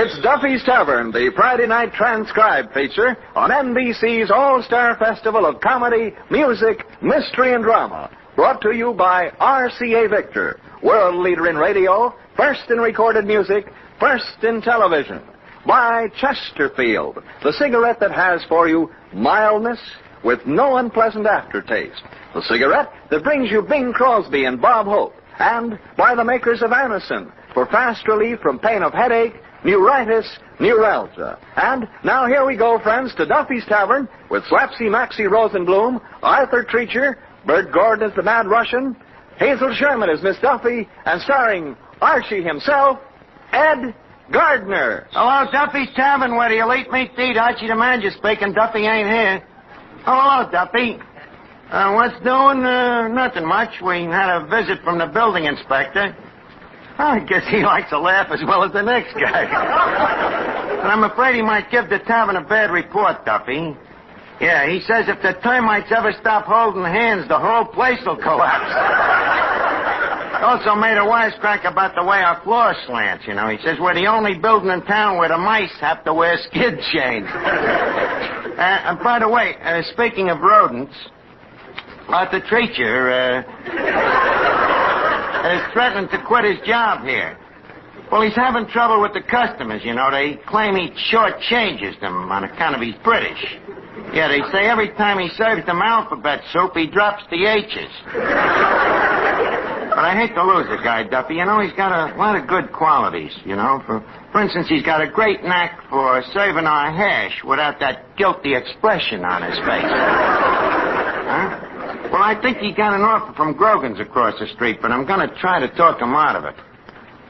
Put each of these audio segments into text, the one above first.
It's Duffy's Tavern, the Friday night transcribed feature on NBC's All-Star Festival of Comedy, Music, Mystery, and Drama. Brought to you by RCA Victor, world leader in radio, first in recorded music, first in television. By Chesterfield, the cigarette that has for you mildness with no unpleasant aftertaste. The cigarette that brings you Bing Crosby and Bob Hope. And by the makers of Anacin, for fast relief from pain of headache, neuritis, neuralgia. And now here we go, friends, to Duffy's Tavern with Slapsy Maxie Rosenblum, Arthur Treacher, Bert Gordon as the Mad Russian, Hazel Sherman as Miss Duffy, and starring Archie himself, Ed Gardner. Hello, Duffy's Tavern, where the elite meet to eat. Archie the manager speaking. Duffy ain't here. Oh, hello, Duffy. What's doing? Nothing much. We had a visit from the building inspector. I guess he likes to laugh as well as the next guy. And I'm afraid he might give the tavern a bad report, Duffy. Yeah, he says if the termites ever stop holding hands, the whole place will collapse. Also made a wisecrack about the way our floor slants, you know. He says we're the only building in town where the mice have to wear skid chains. And by the way, speaking of rodents, Arthur Treacher is threatening to quit his job here. Well, he's having trouble with the customers, you know. They claim he shortchanges them on account of he's British. Yeah, they say every time he serves them alphabet soup, he drops the H's. But I hate to lose the guy, Duffy. You know, he's got a lot of good qualities, you know. For instance, he's got a great knack for serving our hash without that guilty expression on his face. Huh? Well, I think he got an offer from Grogan's across the street, but I'm going to try to talk him out of it.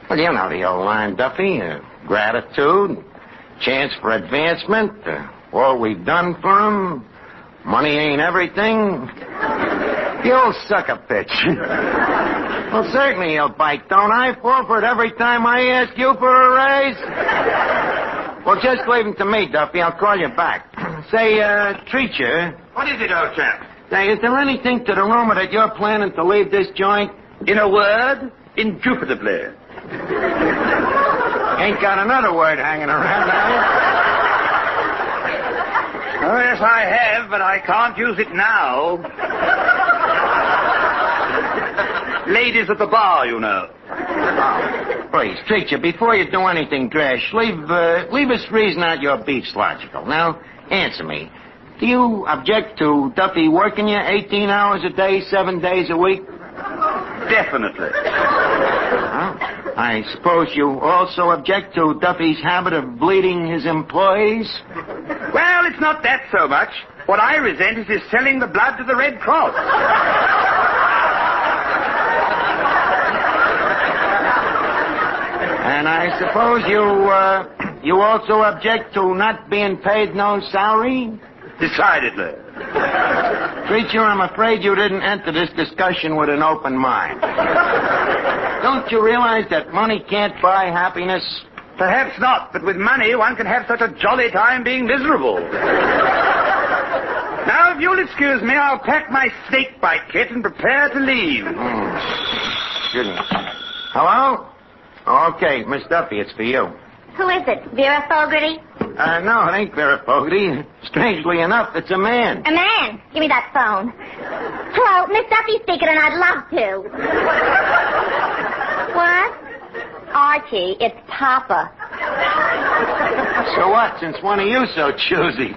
Well, you know the old line, Duffy. Gratitude, chance for advancement, all we've done for him, money ain't everything. The old sucker pitch. Well, certainly he'll bite, don't I? Fall for it every time I ask you for a raise? Well, just leave him to me, Duffy. I'll call you back. Say, Treacher. What is it, old chap? Say, is there anything to the rumor that you're planning to leave this joint? In a word, indubitably. Ain't got another word hanging around, have you? Oh, yes, I have, but I can't use it now. Ladies at the bar, you know. Oh, please, Treacher, before you do anything drash, leave us reason out your beef's logical. Now, answer me. Do you object to Duffy working you 18 hours a day, 7 days a week? Definitely. I suppose you also object to Duffy's habit of bleeding his employees? Well, it's not that so much. What I resent is his selling the blood to the Red Cross. And I suppose you also object to not being paid no salary? Decidedly. Treacher, I'm afraid you didn't enter this discussion with an open mind. Don't you realize that money can't buy happiness? Perhaps not, but with money one can have such a jolly time being miserable. Now, if you'll excuse me, I'll pack my snake bite kit and prepare to leave. Goodness. Hello? Okay, Miss Duffy, it's for you. Who is it? Vera Fogarty? No, it ain't Vera Fogarty. Strangely enough, it's a man. A man? Give me that phone. Hello, Miss Duffy speaking, and I'd love to. What? Archie, it's Papa. So what, since when are you so choosy?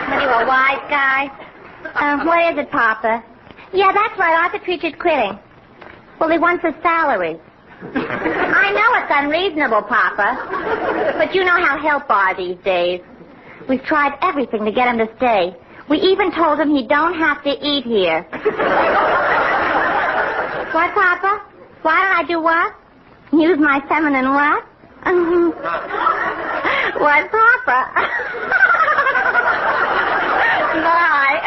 Are you a wise guy? What is it, Papa? Yeah, that's right, Arthur Treacher's quitting. Well, he wants his salary. I know it's unreasonable, Papa. But you know how help are these days. We've tried everything to get him to stay. We even told him he don't have to eat here. What, Papa? Why don't I do what? Use my feminine what? What, Papa? Bye.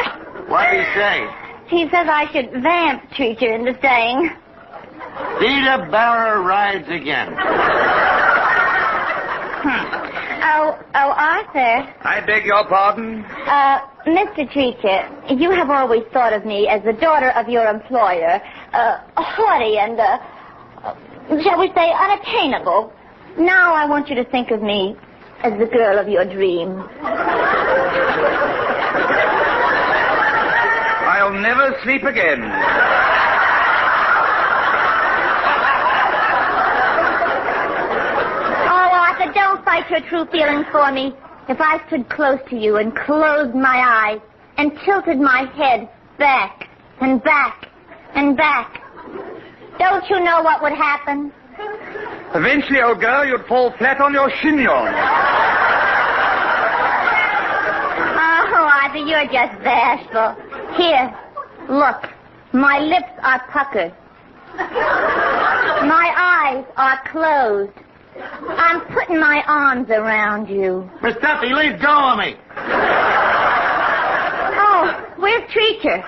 What'd he say? He says I should vamp Treacher into staying. Rita Barra rides again. Oh, Arthur. I beg your pardon? Mr. Treacher, you have always thought of me as the daughter of your employer, haughty and, shall we say, unattainable. Now I want you to think of me as the girl of your dreams. I'll never sleep again. Oh, Arthur, don't fight your true feelings for me. If I stood close to you and closed my eyes and tilted my head back and back and back, don't you know what would happen? Eventually, old girl, you'd fall flat on your chignon. Oh, Arthur, you're just bashful. Here, look. My lips are puckered. My eyes are closed. I'm putting my arms around you. Miss Duffy, leave go of me. Oh, where's Treacher?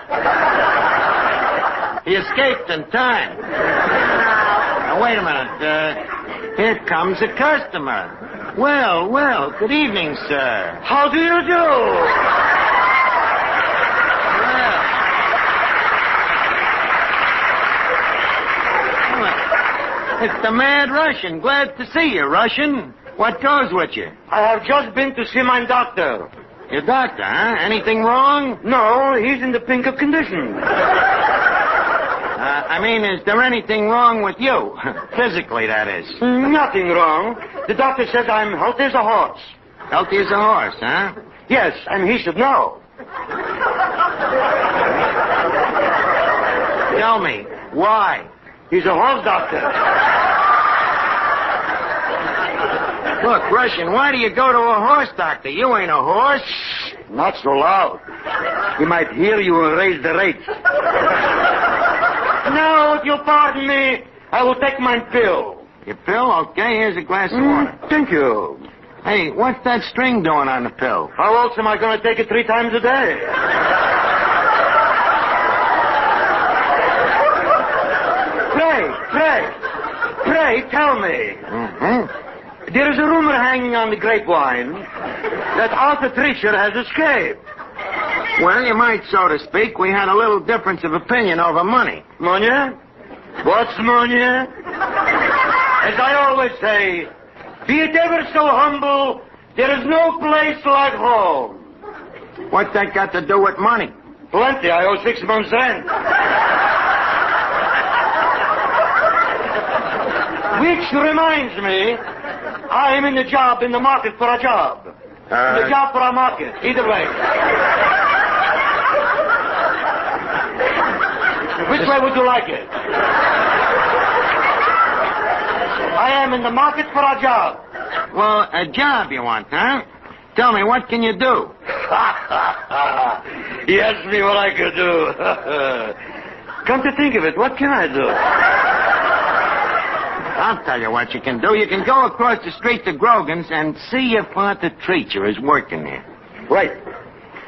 He escaped in time. Now, wait a minute. Here comes a customer. Well, good evening, sir. How do you do? It's the Mad Russian. Glad to see you, Russian. What goes with you? I have just been to see my doctor. Your doctor, huh? Anything wrong? No, he's in the pink of condition. Is there anything wrong with you? Physically, that is. Nothing wrong. The doctor says I'm healthy as a horse. Healthy as a horse, huh? Yes, and he should know. Tell me, why? He's a horse doctor. Look, Russian, why do you go to a horse doctor? You ain't a horse. Not so loud. He might hear you and raise the rates. Now, if you'll pardon me, I will take my pill. Your pill? Okay, here's a glass of water. Thank you. Hey, what's that string doing on the pill? How else am I going to take it 3 times a day? Pray, tell me. Mm-hmm. There is a rumor hanging on the grapevine that Arthur Treacher has escaped. Well, you might, so to speak. We had a little difference of opinion over money. Money? What's money? As I always say, be it ever so humble, there is no place like home. What's that got to do with money? Plenty. I owe 6 months' rent. Which reminds me, I am in the market for a job. The job for a market. Either way. Which way would you like it? I am in the market for a job. Well, a job you want, huh? Tell me, what can you do? He asked me what I could do. Come to think of it, what can I do? I'll tell you what you can do. You can go across the street to Grogan's and see if Arthur Treacher is working there. Right.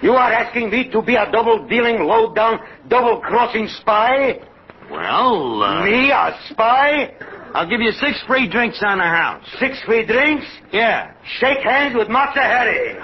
You are asking me to be a double-dealing, low-down, double-crossing spy? Well, Me, a spy? I'll give you 6 free drinks on the house. 6 free drinks? Yeah. Shake hands with Matza Harry.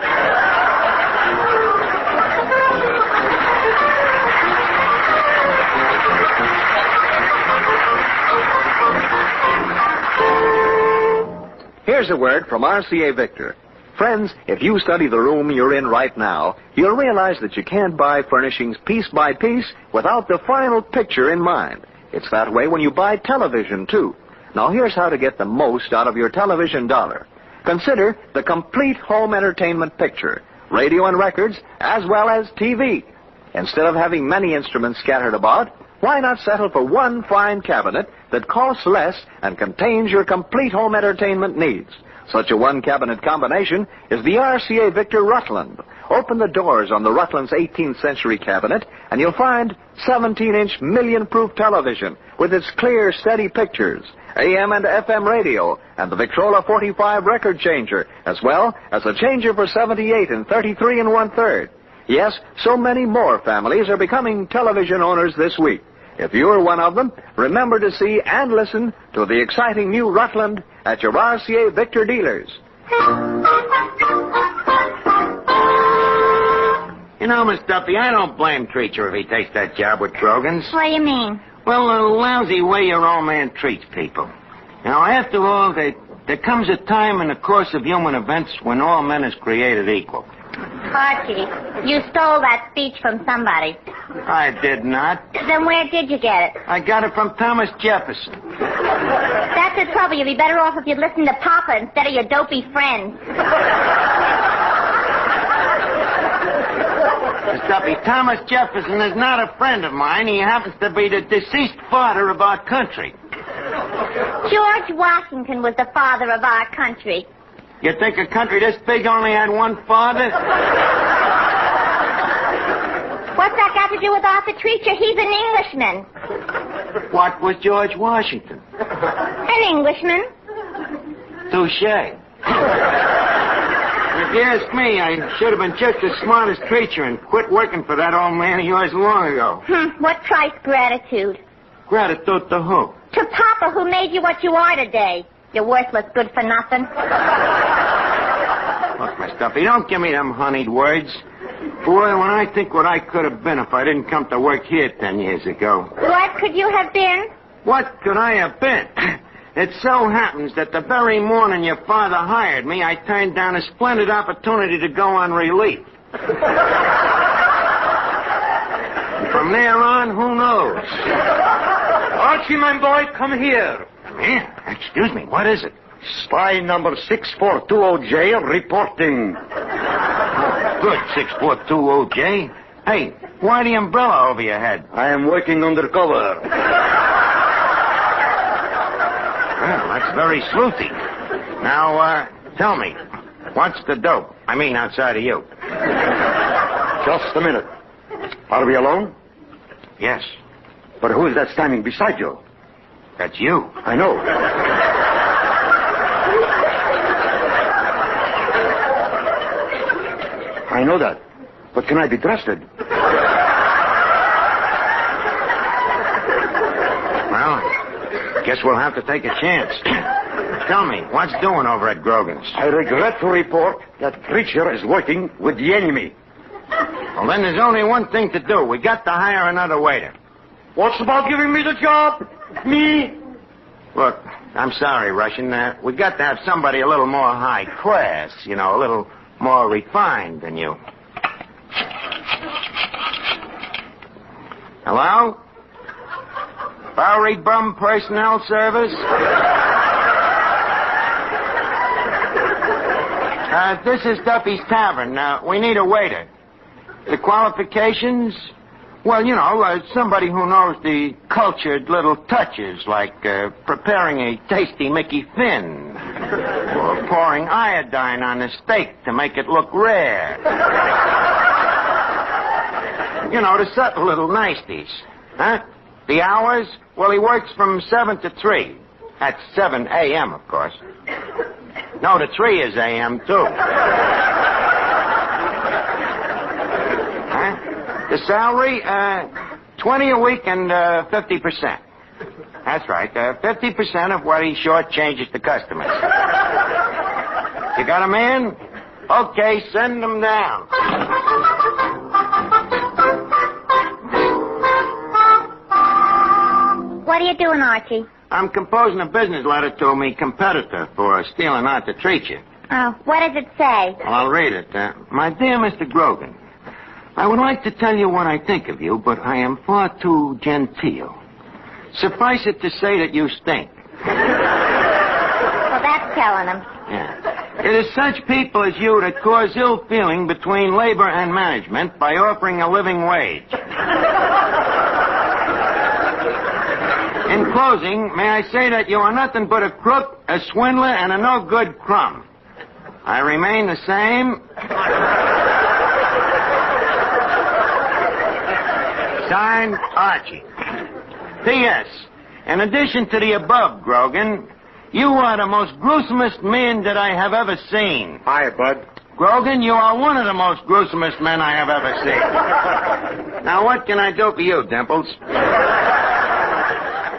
Here's a word from RCA Victor. Friends, if you study the room you're in right now, you'll realize that you can't buy furnishings piece by piece without the final picture in mind. It's that way when you buy television, too. Now, here's how to get the most out of your television dollar. Consider the complete home entertainment picture, radio and records, as well as TV. Instead of having many instruments scattered about, why not settle for one fine cabinet that costs less and contains your complete home entertainment needs? Such a one-cabinet combination is the RCA Victor Rutland. Open the doors on the Rutland's 18th century cabinet, and you'll find 17-inch million-proof television with its clear, steady pictures, AM and FM radio, and the Victrola 45 record changer, as well as a changer for 78 and 33 1/3. Yes, so many more families are becoming television owners this week. If you're one of them, remember to see and listen to the exciting new Rutland at your RCA Victor dealers. You know, Miss Duffy, I don't blame Treacher if he takes that job with Grogan's. What do you mean? Well, the lousy way your old man treats people. You know, after all, there comes a time in the course of human events when all men is created equal. Archie, you stole that speech from somebody. I did not. Then where did you get it? I got it from Thomas Jefferson. That's the trouble. You'd be better off if you'd listened to Papa instead of your dopey friends. Mr. Duffy, Thomas Jefferson is not a friend of mine. He happens to be the deceased father of our country. George Washington was the father of our country. You think a country this big only had one father? What's that got to do with Arthur Treacher? He's an Englishman. What was George Washington? An Englishman. Touche. If you ask me, I should have been just as smart as Treacher and quit working for that old man of yours long ago. What price gratitude? Gratitude to who? To Papa, who made you what you are today. You worthless good for nothing. Look, Miss Duffy, don't give me them honeyed words. Boy, when I think what I could have been if I didn't come to work here 10 years ago. What could you have been? What could I have been? It so happens that the very morning your father hired me, I turned down a splendid opportunity to go on relief. From there on, who knows? Archie, my boy, come here. Yeah, excuse me, what is it? Spy number 6420J reporting. Good, 6420J. Hey, why the umbrella over your head? I am working undercover. Well, that's very sleuthy. Now, tell me, what's the dope? I mean, outside of you. Just a minute. Are we alone? Yes. But who is that standing beside you? That's you. I know. I know that. But can I be trusted? Well, guess we'll have to take a chance. Tell me, what's doing over at Grogan's? I regret to report that Treacher is working with the enemy. Well, then there's only one thing to do. We got to hire another waiter. What's about giving me the job? Me? Look, I'm sorry, Russian. We got to have somebody a little more high class, a little more refined than you. Hello? Bowery Bum Personnel Service? This is Duffy's Tavern. We need a waiter. The qualifications? Well, somebody who knows the cultured little touches, like preparing a tasty Mickey Finn, or pouring iodine on a steak to make it look rare. The subtle little niceties. Huh? The hours? Well, he works from 7 to 3. That's 7 a.m., of course. No, the 3 is a.m., too. The salary, 20 a week and 50%. That's right, 50% of what he shortchanges the customers. You got a man? Okay, send him down. What are you doing, Archie? I'm composing a business letter to me competitor for stealing Arthur Treacher. Oh, what does it say? Well, I'll read it. My dear Mr. Grogan, I would like to tell you what I think of you, but I am far too genteel. Suffice it to say that you stink. Well, that's telling him. Yeah. It is such people as you that cause ill feeling between labor and management by offering a living wage. In closing, may I say that you are nothing but a crook, a swindler, and a no-good crumb. I remain the same. Signed, Archie. P.S. In addition to the above, Grogan, you are the most gruesomest man that I have ever seen. Hi, Bud. Grogan, you are one of the most gruesomest men I have ever seen. Now, what can I do for you, Dimples?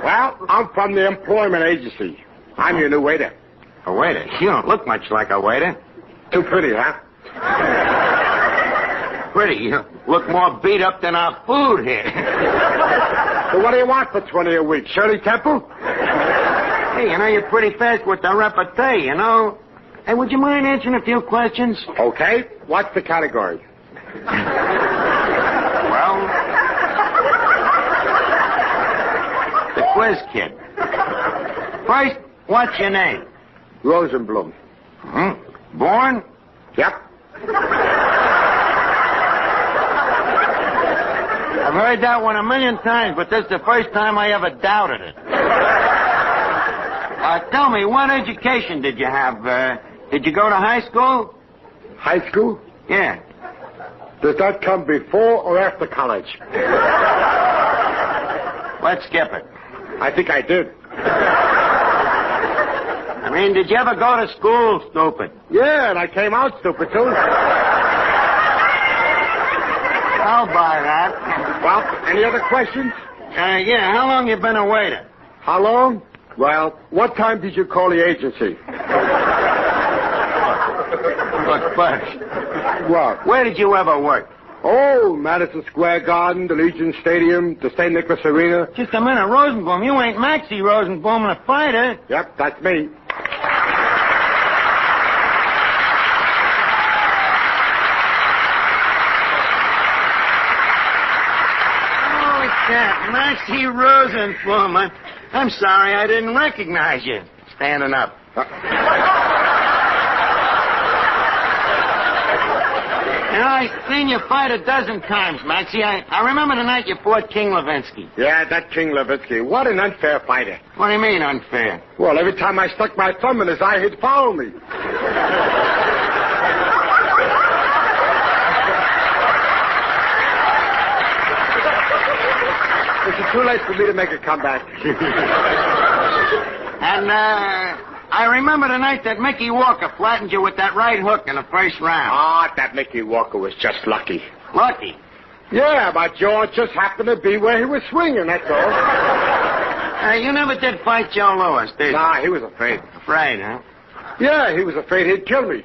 Well, I'm from the employment agency. I'm your new waiter. A waiter? You don't look much like a waiter. Too pretty, huh? Pretty? You look more beat up than our food here. So what do you want for 20 a week? Shirley Temple? Hey, you're pretty fast with the repartee, Hey, would you mind answering a few questions? Okay. What's the category? Well, the quiz kid. First, what's your name? Rosenblum. Born? Yep. I've heard that one a million times, but this is the first time I ever doubted it. Tell me, what education did you have? Did you go to high school? High school? Yeah. Does that come before or after college? Let's skip it. I think I did. I mean, did you ever go to school, stupid? Yeah, and I came out stupid, too. I'll buy that. Well, any other questions? Yeah, how long you been a waiter? How long? Well, what time did you call the agency? Look, first, What? where did you ever work? Oh, Madison Square Garden, the Legion Stadium, the St. Nicholas Arena. Just a minute, Rosenblum. You ain't Maxie Rosenblum, a fighter. Yep, that's me. Holy crap, Maxie Rosenblum. I'm sorry, I didn't recognize you. Standing up. I've seen you fight a dozen times, Maxie. I remember the night you fought King Levinsky. Yeah, that King Levinsky. What an unfair fighter. What do you mean, unfair? Well, every time I stuck my thumb in his eye, he'd foul me. It's too late for me to make a comeback. And, I remember the night that Mickey Walker flattened you with that right hook in the first round. Ah, that Mickey Walker was just lucky. Lucky. Yeah, my jaw just happened to be where he was swinging, that's all. You never did fight Joe Louis, did you? Nah, he was afraid. Afraid, huh? Yeah, he was afraid he'd kill me.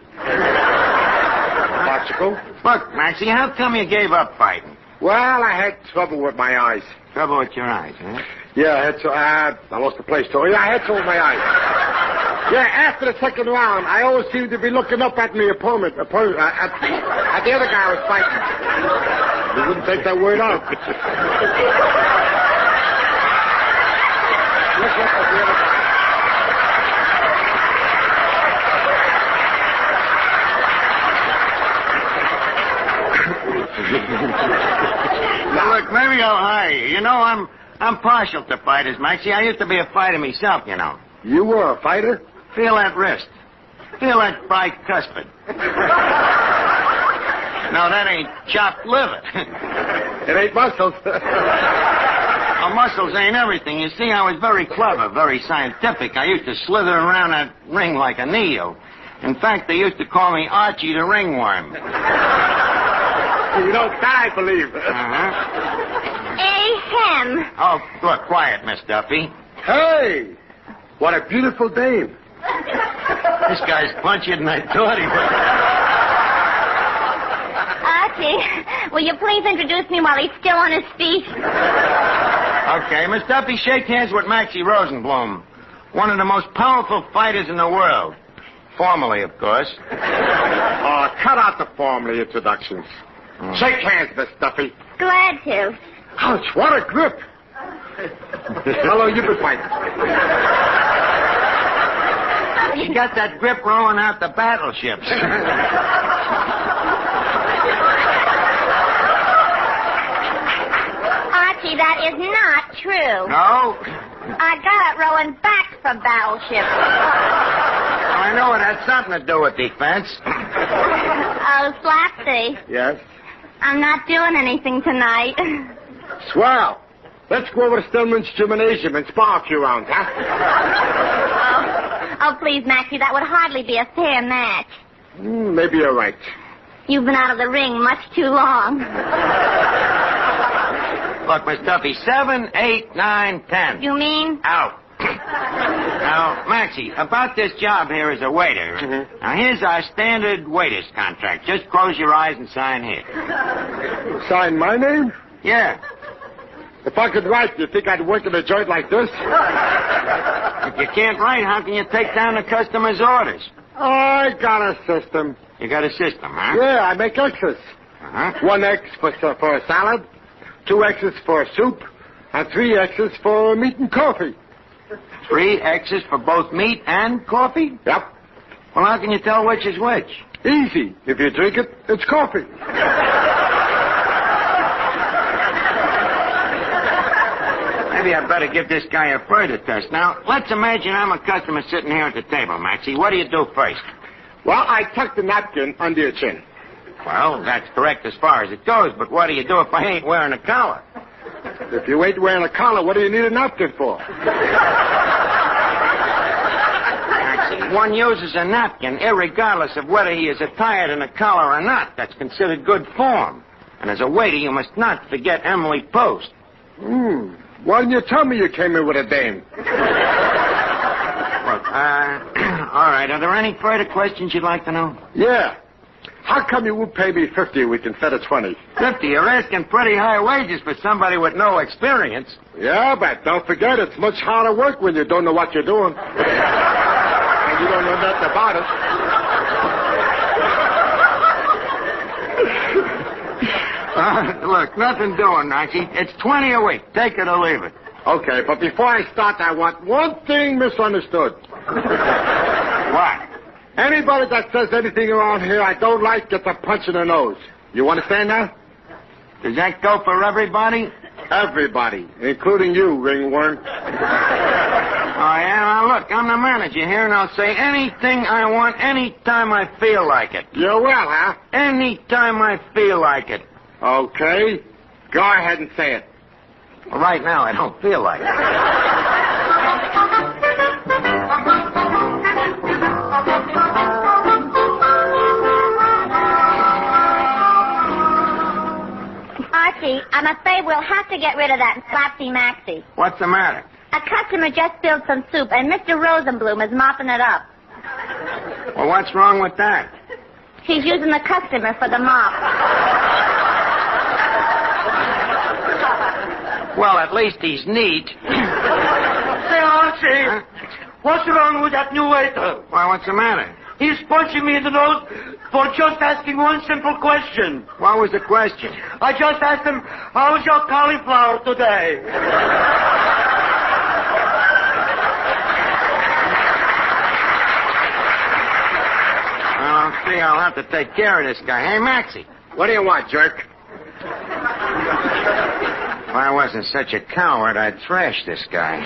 Logical. Look, Maxie, how come you gave up fighting? Well, I had trouble with my eyes. Trouble with your eyes, huh? Yeah, I had I lost the place, too. Yeah, I had trouble with my eyes. Yeah, after the second round, I always seemed to be looking up at my opponent, at the other guy I was fighting. He wouldn't take that word out. Look up at the other guy. Now, look, maybe I'll hire you. I'm partial to fighters, Maxie. I used to be a fighter myself, You were a fighter? Feel that wrist. Feel that bicuspid. No, that ain't chopped liver. It ain't muscles. Well, muscles ain't everything. You see, I was very clever, very scientific. I used to slither around that ring like a needle. In fact, they used to call me Archie the Ringworm. You don't die, I believe. Uh-huh. Ahem. Oh, look, quiet, Miss Duffy. Hey! What a beautiful dame. This guy's punchier than I thought he was. Archie, will you please introduce me while he's still on his feet? Okay, Miss Duffy, shake hands with Maxie Rosenblum, one of the most powerful fighters in the world. Formally, of course. Oh, cut out the formal introductions. Shake hands, Miss Duffy. Glad to. Ouch, what a grip. How long you been fighting? You got that grip rolling out the battleships. Archie, that is not true. No? I got it rowing back from battleships. I know it had something to do with defense. Oh, Slapsy, Yes? I'm not doing anything tonight. Swell. Let's go over to Stillman's Gymnasium and spar a few rounds, huh? Oh, please, Maxie, that would hardly be a fair match. Maybe you're right. You've been out of the ring much too long. Look, Miss Duffy, 7, 8, 9, 10. You mean? Out. Now, Maxie, about this job here as a waiter. Mm-hmm. Now, here's our standard waiter's contract. Just close your eyes and sign here. Sign my name? Yeah. If I could write, you think I'd work in a joint like this? You If you can't write, how can you take down the customer's orders? I got a system. You got a system, huh? Yeah, I make X's. Uh-huh. 1 X for a salad, 2 X's for soup, and 3 X's for meat and coffee. 3 X's for both meat and coffee? Yep. Well, how can you tell which is which? Easy. If you drink it, it's coffee. Maybe I'd better give this guy a further test. Now, let's imagine I'm a customer sitting here at the table, Maxie. What do you do first? Well, I tuck the napkin under your chin. Well, that's correct as far as it goes, but what do you do if I ain't wearing a collar? If you ain't wearing a collar, what do you need a napkin for? Maxie, one uses a napkin irregardless of whether he is attired in a collar or not. That's considered good form. And as a waiter, you must not forget Emily Post. Why didn't you tell me you came in with a dame? Look, all right. Are there any further questions you'd like to know? Yeah. How come you won't pay me 50 a week instead of 20? 50? You're asking pretty high wages for somebody with no experience. Yeah, but don't forget, it's much harder work when you don't know what you're doing. And you don't know nothing about it. Look, nothing doing, Maxie. It's 20 a week. Take it or leave it. Okay, but before I start, I want one thing misunderstood. What? Anybody that says anything around here I don't like gets a punch in the nose. You understand that? Does that go for everybody? Everybody, including you, ringworm. Oh, yeah? Now, look, I'm the manager here, and I'll say anything I want anytime I feel like it. You will, huh? Anytime I feel like it. Okay. Go ahead and say it. Well, right now, I don't feel like it. Archie, I'm afraid we'll have to get rid of that Slapsy Maxie. What's the matter? A customer just spilled some soup, and Mr. Rosenblum is mopping it up. Well, what's wrong with that? He's using the customer for the mop. Well, at least he's neat. Say, Archie, what's wrong with that new waiter? Why, what's the matter? He's punching me in the nose for just asking one simple question. What was the question? I just asked him, how's your cauliflower today? Well, see, I'll have to take care of this guy. Hey, Maxie. What do you want, jerk? If I wasn't such a coward, I'd thrash this guy.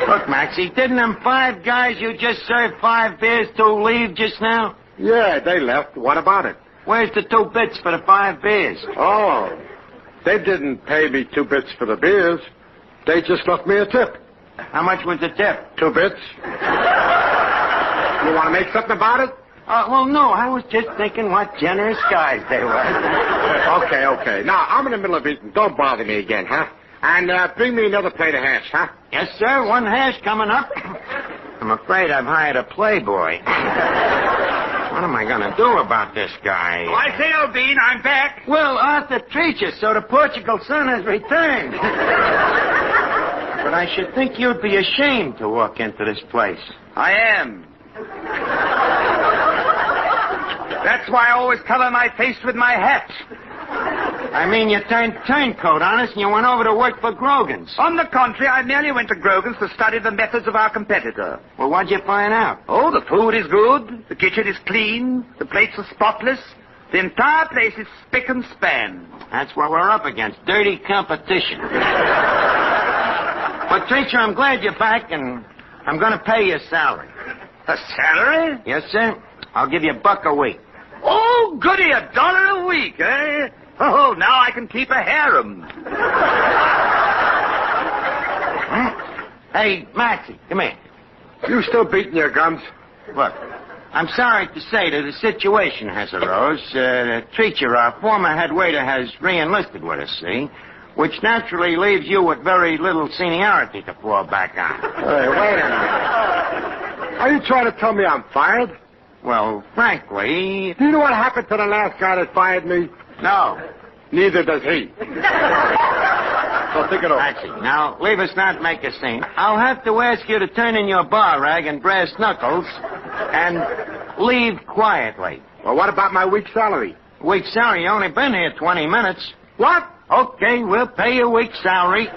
Look, Maxie, didn't them 5 guys you just served 5 beers to leave just now? Yeah, they left. What about it? Where's the 2 bits for the 5 beers? Oh, they didn't pay me 2 bits for the beers. They just left me a tip. How much was the tip? 2 bits. You want to make something about it? Well, no, I was just thinking what generous guys they were. Okay. Now, I'm in the middle of eating. Don't bother me again, huh? And bring me another plate of hash, huh? Yes, sir. 1 hash coming up. I'm afraid I've hired a playboy. What am I going to do about this guy? Oh, I say, Albine, I'm back. Well, Arthur Treacher, so the Portugal son has returned. But I should think you'd be ashamed to walk into this place. I am. That's why I always cover my face with my hat. I mean, you turned turncoat on us and you went over to work for Grogan's. On the contrary, I merely went to Grogan's to study the methods of our competitor. Well, what'd you find out? Oh, the food is good, the kitchen is clean, the plates are spotless, the entire place is spick and span. That's what we're up against, dirty competition. But, Treacher, I'm glad you're back, and I'm going to pay your salary. A salary? Yes, sir. I'll give you $1 a week. Oh, goody, $1 a week, eh? Oh, now I can keep a harem. Hey, Maxie, come here. You still beating your gums? Look, I'm sorry to say that a situation has arose. Treacher, our former head waiter, has re-enlisted with us, see? Which naturally leaves you with very little seniority to fall back on. Hey, wait a minute. Are you trying to tell me I'm fired? Well, frankly... Do you know what happened to the last guy that fired me? No. Neither does he. So think it over. Taxi. Now, leave us not make a scene. I'll have to ask you to turn in your bar rag and brass knuckles and leave quietly. Well, what about my week's salary? Week's salary, you only been here 20 minutes. What? Okay, we'll pay you a week's salary.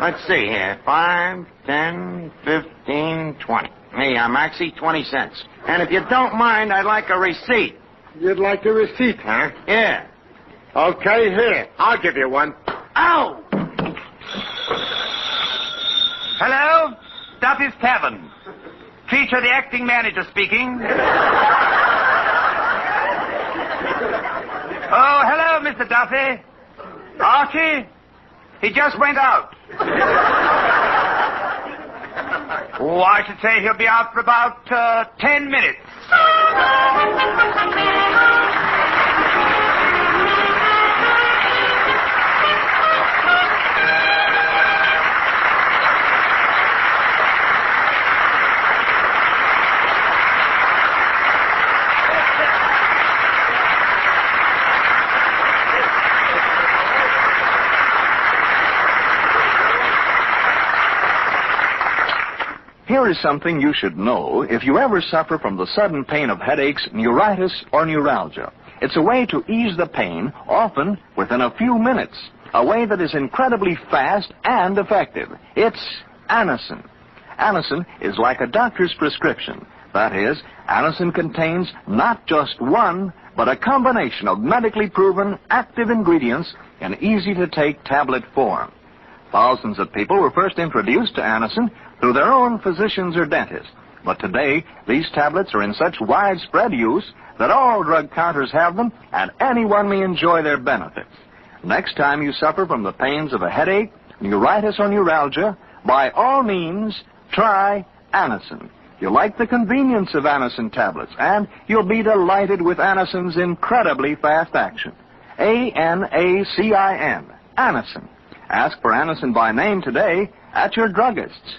Let's see here. 5, 10, 15, 20. Hey, Maxie, 20 cents. And if you don't mind, I'd like a receipt. You'd like a receipt, huh? Yeah. Okay, here. I'll give you one. Ow! Hello? Duffy's Tavern. Teacher, the acting manager speaking. Oh, hello, Mr. Duffy. Archie? He just went out. Oh, I should say he'll be out for about 10 minutes. Here is something you should know if you ever suffer from the sudden pain of headaches, neuritis, or neuralgia. It's a way to ease the pain, often within a few minutes. A way that is incredibly fast and effective. It's Anacin. Anacin is like a doctor's prescription. That is, Anacin contains not just one, but a combination of medically proven active ingredients in easy-to-take tablet form. Thousands of people were first introduced to Anacin through their own physicians or dentists. But today, these tablets are in such widespread use that all drug counters have them, and anyone may enjoy their benefits. Next time you suffer from the pains of a headache, neuritis, or neuralgia, by all means, try Anacin. You'll like the convenience of Anacin tablets, and you'll be delighted with Anacin's incredibly fast action. A-N-A-C-I-N, Anacin. Ask for Anacin by name today at your druggist's.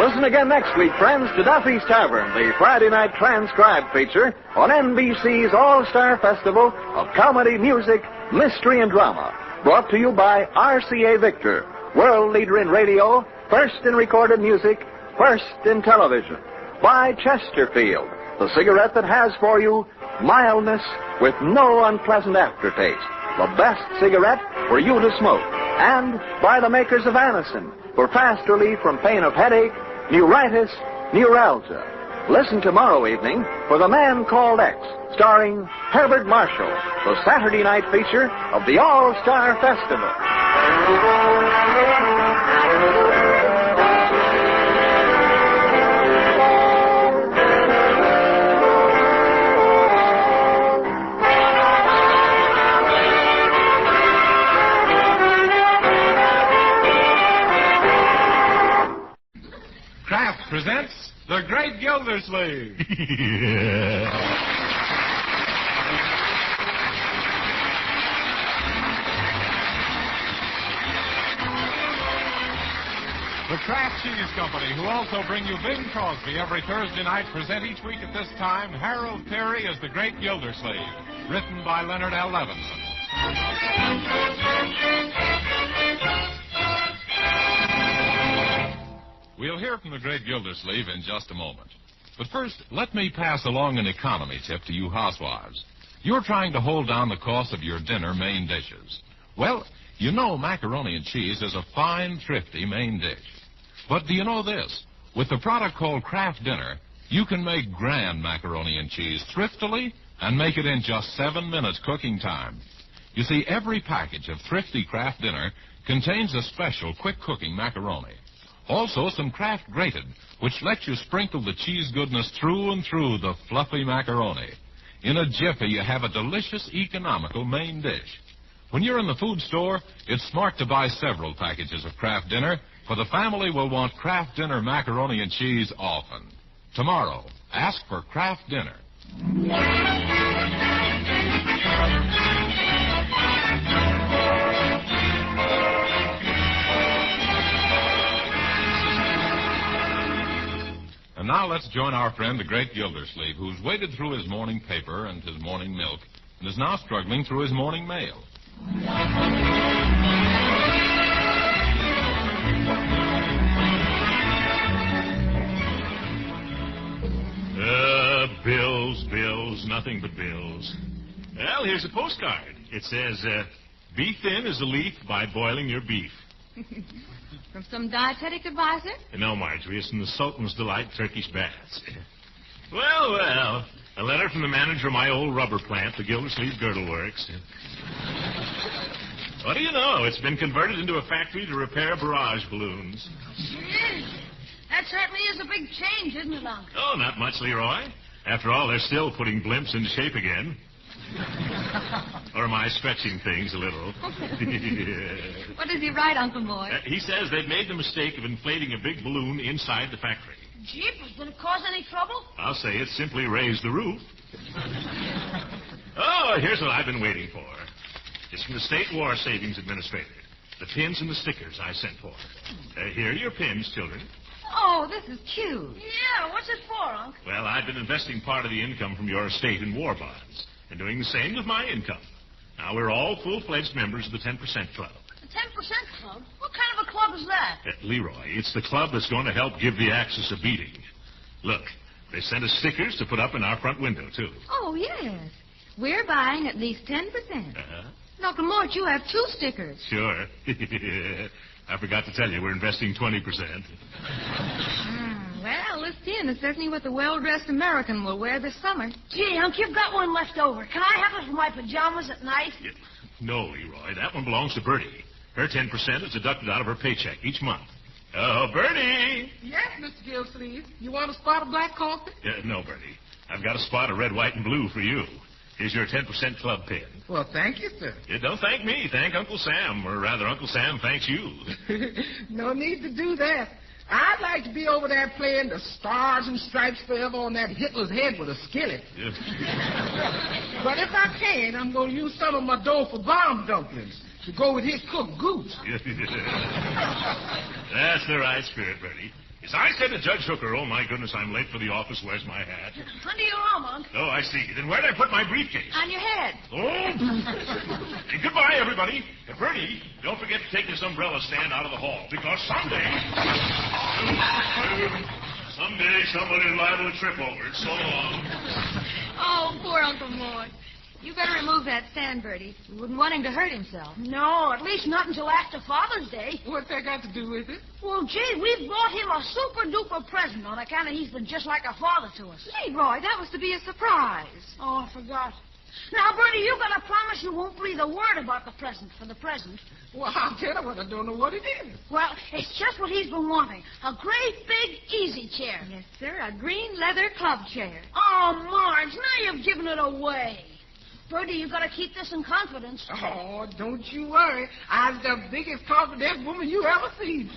Listen again next week, friends, to Duffy's Tavern, the Friday night transcribed feature on NBC's All-Star Festival of Comedy, Music, Mystery, and Drama. Brought to you by RCA Victor, world leader in radio, first in recorded music, first in television. By Chesterfield, the cigarette that has for you mildness with no unpleasant aftertaste. The best cigarette for you to smoke. And by the makers of Anacin, for fast relief from pain of headache, neuritis, neuralgia. Listen tomorrow evening for The Man Called X, starring Herbert Marshall, the Saturday night feature of the All-Star Festival. Kraft presents The Great Gildersleeve. The Kraft Cheese Company, who also bring you Bing Crosby every Thursday night, present each week at this time Harold Peary as The Great Gildersleeve, written by Leonard L. Levinson. We'll hear from the Great Gildersleeve in just a moment. But first, let me pass along an economy tip to you housewives. You're trying to hold down the cost of your dinner main dishes. Well, you know macaroni and cheese is a fine, thrifty main dish. But do you know this? With the product called Kraft Dinner, you can make grand macaroni and cheese thriftily and make it in just 7 minutes cooking time. You see, every package of thrifty Kraft Dinner contains a special quick cooking macaroni. Also, some Kraft Grated, which lets you sprinkle the cheese goodness through and through the fluffy macaroni. In a jiffy, you have a delicious, economical main dish. When you're in the food store, it's smart to buy several packages of Kraft Dinner, for the family will want Kraft Dinner macaroni and cheese often. Tomorrow, ask for Kraft Dinner. And now let's join our friend, the Great Gildersleeve, who's waded through his morning paper and his morning milk and is now struggling through his morning mail. Bills, nothing but bills. Well, here's a postcard. It says, be thin as a leaf by boiling your beef. From some dietetic advisor? No, Marjorie, it's from the Sultan's Delight Turkish Baths. Well, a letter from the manager of my old rubber plant, the Gildersleeve Girdle Works. What do you know? It's been converted into a factory to repair barrage balloons. Yes. That certainly is a big change, isn't it, Uncle? Oh, not much, Leroy. After all, they're still putting blimps into shape again. Or am I stretching things a little? What does he write, Uncle Mort? He says they've made the mistake of inflating a big balloon inside the factory. Jeepers, did it cause any trouble? I'll say it simply raised the roof. Oh, here's what I've been waiting for. It's from the State War Savings Administrator. The pins and the stickers I sent for. Here are your pins, children. Oh, this is cute. Yeah, what's it for, Unc? Well, I've been investing part of the income from your estate in war bonds, and doing the same with my income. Now, we're all full-fledged members of the 10% Club. The 10% Club? What kind of a club is that? Leroy, it's the club that's going to help give the Axis a beating. Look, they sent us stickers to put up in our front window, too. Oh, yes. We're buying at least 10%. Uncle Mort, you have 2 stickers. Sure. I forgot to tell you, we're investing 20%. Well, this 10 is certainly what the well-dressed American will wear this summer. Gee, Unc, you've got one left over. Can I have it for my pajamas at night? No, Leroy, that one belongs to Bertie. Her 10% is deducted out of her paycheck each month. Oh, Bertie! Yes, Mr. Gilsleeve. You want a spot of black coffee? No, Bertie. I've got a spot of red, white, and blue for you. Here's your 10% club pin. Well, thank you, sir. Don't thank me. Thank Uncle Sam. Or rather, Uncle Sam thanks you. No need to do that. I'd like to be over there playing the Stars and Stripes Forever on that Hitler's head with a skillet. Yes. But if I can, I'm going to use some of my dough for bomb dumplings to go with his cooked goose. That's the right spirit, Bertie. As I said to Judge Hooker, oh, my goodness, I'm late for the office. Where's my hat? Under your arm, Unc. Oh, I see. Then where'd I put my briefcase? On your head. Oh. Hey, goodbye, everybody. Bertie, don't forget to take this umbrella stand out of the hall, because someday somebody's liable to trip over it. So long. Oh, poor Uncle Mort. You better remove that stand, Bertie. You wouldn't want him to hurt himself. No, at least not until after Father's Day. What's that got to do with it? Well, gee, we've bought him a super-duper present on account of he's been just like a father to us. Leroy, that was to be a surprise. Oh, I forgot. Now, Bertie, you got to promise you won't breathe a word about the present for the present. Well, I'll tell you what, I don't know what it is. Well, it's just what he's been wanting. A great big easy chair. Yes, sir, a green leather club chair. Oh, Marge, now you've given it away. Bertie, you got to keep this in confidence. Oh, don't you worry. I'm the biggest confident woman you ever seen.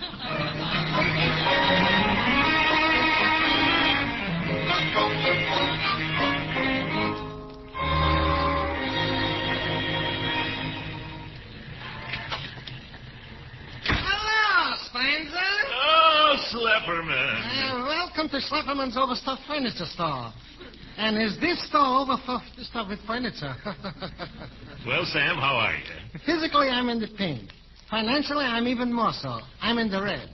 Hello, Spencer. Oh, Slepperman. Welcome to Slepperman's Overstuffed Furniture Store. And is this store overstuffed with furniture? Well, Sam, how are you? Physically, I'm in the pink. Financially, I'm even more so. I'm in the red.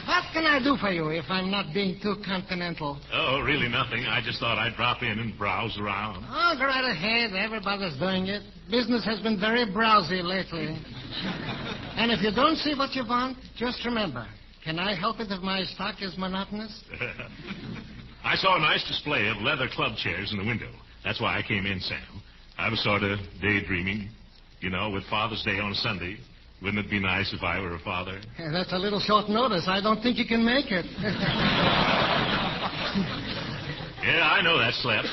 What can I do for you if I'm not being too continental? Oh, really nothing. I just thought I'd drop in and browse around. Oh, go right ahead. Everybody's doing it. Business has been very browsy lately. And if you don't see what you want, just remember, can I help it if my stock is monotonous? I saw a nice display of leather club chairs in the window. That's why I came in, Sam. I was sort of daydreaming, with Father's Day on Sunday. Wouldn't it be nice if I were a father? Yeah, that's a little short notice. I don't think you can make it. Yeah, I know that, Slep.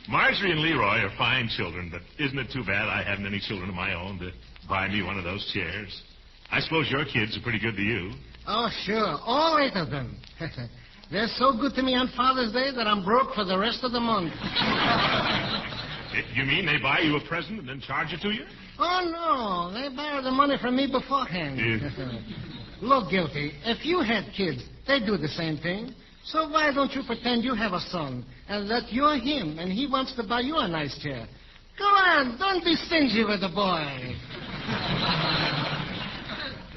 Marjorie and Leroy are fine children, but isn't it too bad I haven't any children of my own to buy me one of those chairs? I suppose your kids are pretty good to you. Oh, sure. All 8 of them. They're so good to me on Father's Day that I'm broke for the rest of the month. You mean they buy you a present and then charge it to you? Oh, no. They borrow the money from me beforehand. Look, Guilty, if you had kids, they'd do the same thing. So why don't you pretend you have a son and that you're him and he wants to buy you a nice chair? Go on, don't be stingy with the boy.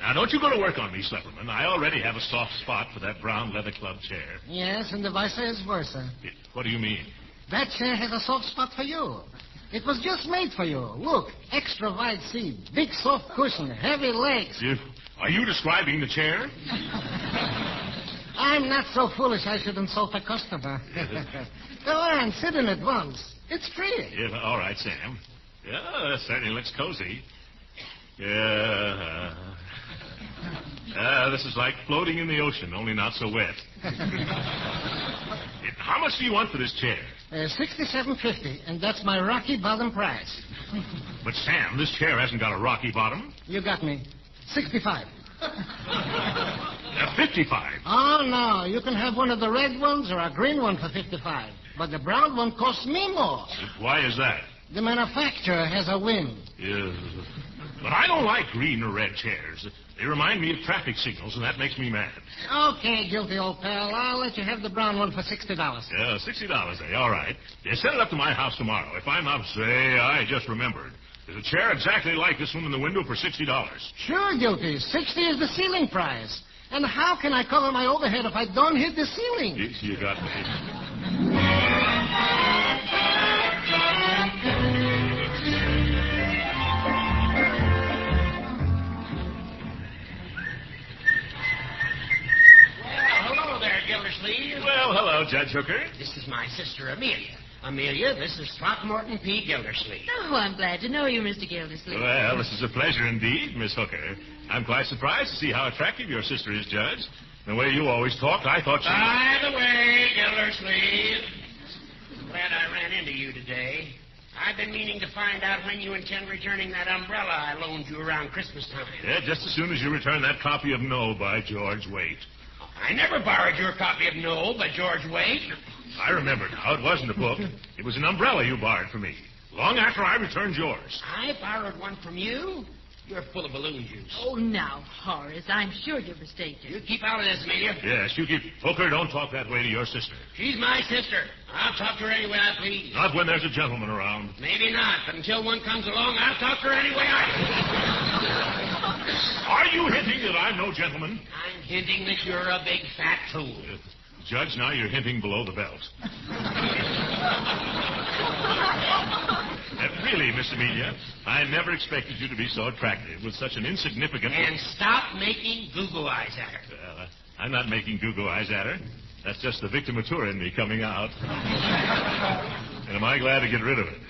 Now, don't you go to work on me, Schlepperman. I already have a soft spot for that brown leather club chair. Yes, and the vice versa. What do you mean? That chair has a soft spot for you. It was just made for you. Look, extra wide seat, big soft cushion, heavy legs. Are you describing the chair? I'm not so foolish I should insult a customer. Go on, sit in it once. It's free. Yeah, all right, Sam. Yeah, that certainly looks cozy. Yeah. This is like floating in the ocean, only not so wet. How much do you want for this chair? $67.50, and that's my rocky bottom price. But, Sam, this chair hasn't got a rocky bottom. You got me. 65. 55. Oh, no. You can have one of the red ones or a green one for 55. But the brown one costs me more. Why is that? The manufacturer has a win. Yeah. But I don't like green or red chairs. They remind me of traffic signals, and that makes me mad. Okay, guilty old pal. I'll let you have the brown one for $60. Yeah, $60, eh? All right. Yeah, send it up to my house tomorrow. If I'm up, say, I just remembered. There's a chair exactly like this one in the window for $60. Sure, Guilty. 60 is the ceiling price. And how can I cover my overhead if I don't hit the ceiling? You got me. Gildersleeve. Well, hello, Judge Hooker. This is my sister, Amelia. Amelia, this is Throckmorton P. Gildersleeve. Oh, I'm glad to know you, Mr. Gildersleeve. Well, this is a pleasure indeed, Miss Hooker. I'm quite surprised to see how attractive your sister is, Judge. The way you always talked, I thought she... By the way, Gildersleeve, glad I ran into you today. I've been meaning to find out when you intend returning that umbrella I loaned you around Christmas time. Yeah, just as soon as you return that copy of No by George Waite. I never borrowed your copy of No by George Waite. I remember now. It wasn't a book. It was an umbrella you borrowed from me, long after I returned yours. I borrowed one from you? You're full of balloon juice. Oh, now, Horace, I'm sure you're mistaken. You keep out of this, Amelia. Yes, you keep... Hooker, don't talk that way to your sister. She's my sister. I'll talk to her any way I please. Not when there's a gentleman around. Maybe not, but until one comes along, I'll talk to her any way I please. Are you hinting that I'm no gentleman? I'm hinting that you're a big fat fool. Judge, now you're hinting below the belt. Really, Miss Amelia, I never expected you to be so attractive with such an insignificant... And stop making goo-goo eyes at her. Well, I'm not making goo-goo eyes at her. That's just the victimatura in me coming out. And am I glad to get rid of it?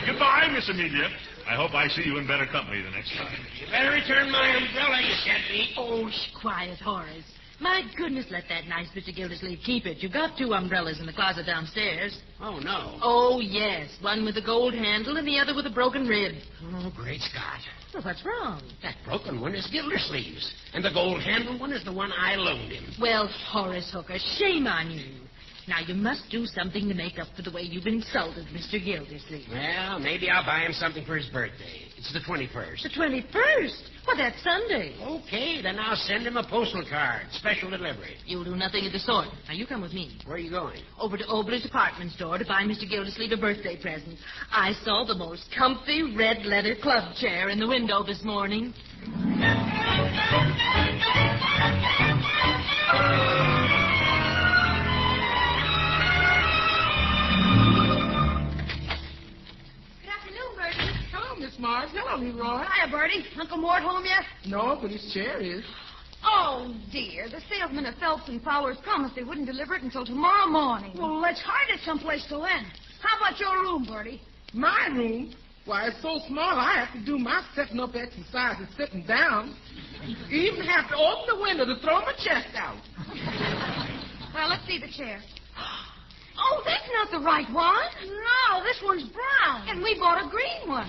Goodbye, Miss Amelia. I hope I see you in better company the next time. You better return my umbrella, you deadbeat. Oh, quiet, Horace. My goodness, let that nice Mr. Gildersleeve keep it. You've got 2 umbrellas in the closet downstairs. Oh, no. Oh, yes. One with a gold handle and the other with a broken rib. Oh, great Scott. Well, what's wrong? That broken one is Gildersleeve's, and the gold handle one is the one I loaned him. Well, Horace Hooker, shame on you. Now, you must do something to make up for the way you've insulted Mr. Gildersleeve. Well, maybe I'll buy him something for his birthday. It's the 21st. The 21st? Well, that's Sunday. Okay, then I'll send him a postal card. Special delivery. You'll do nothing of the sort. Now, you come with me. Where are you going? Over to Obler's department store to buy Mr. Gildersleeve a birthday present. I saw the most comfy red leather club chair in the window this morning. Miss Marge. Hello, Leroy. Hiya, Bertie. Uncle Mort home yet? No, but his chair is. Oh, dear. The salesman at Phelps and Fowler's promised they wouldn't deliver it until tomorrow morning. Well, let's hide it someplace till then. How about your room, Bertie? My room? Why, it's so small I have to do my setting up exercises sitting down. Even have to open the window to throw my chest out. Well, let's see the chair. Oh, that's not the right one. No, this one's brown. And we bought a green one.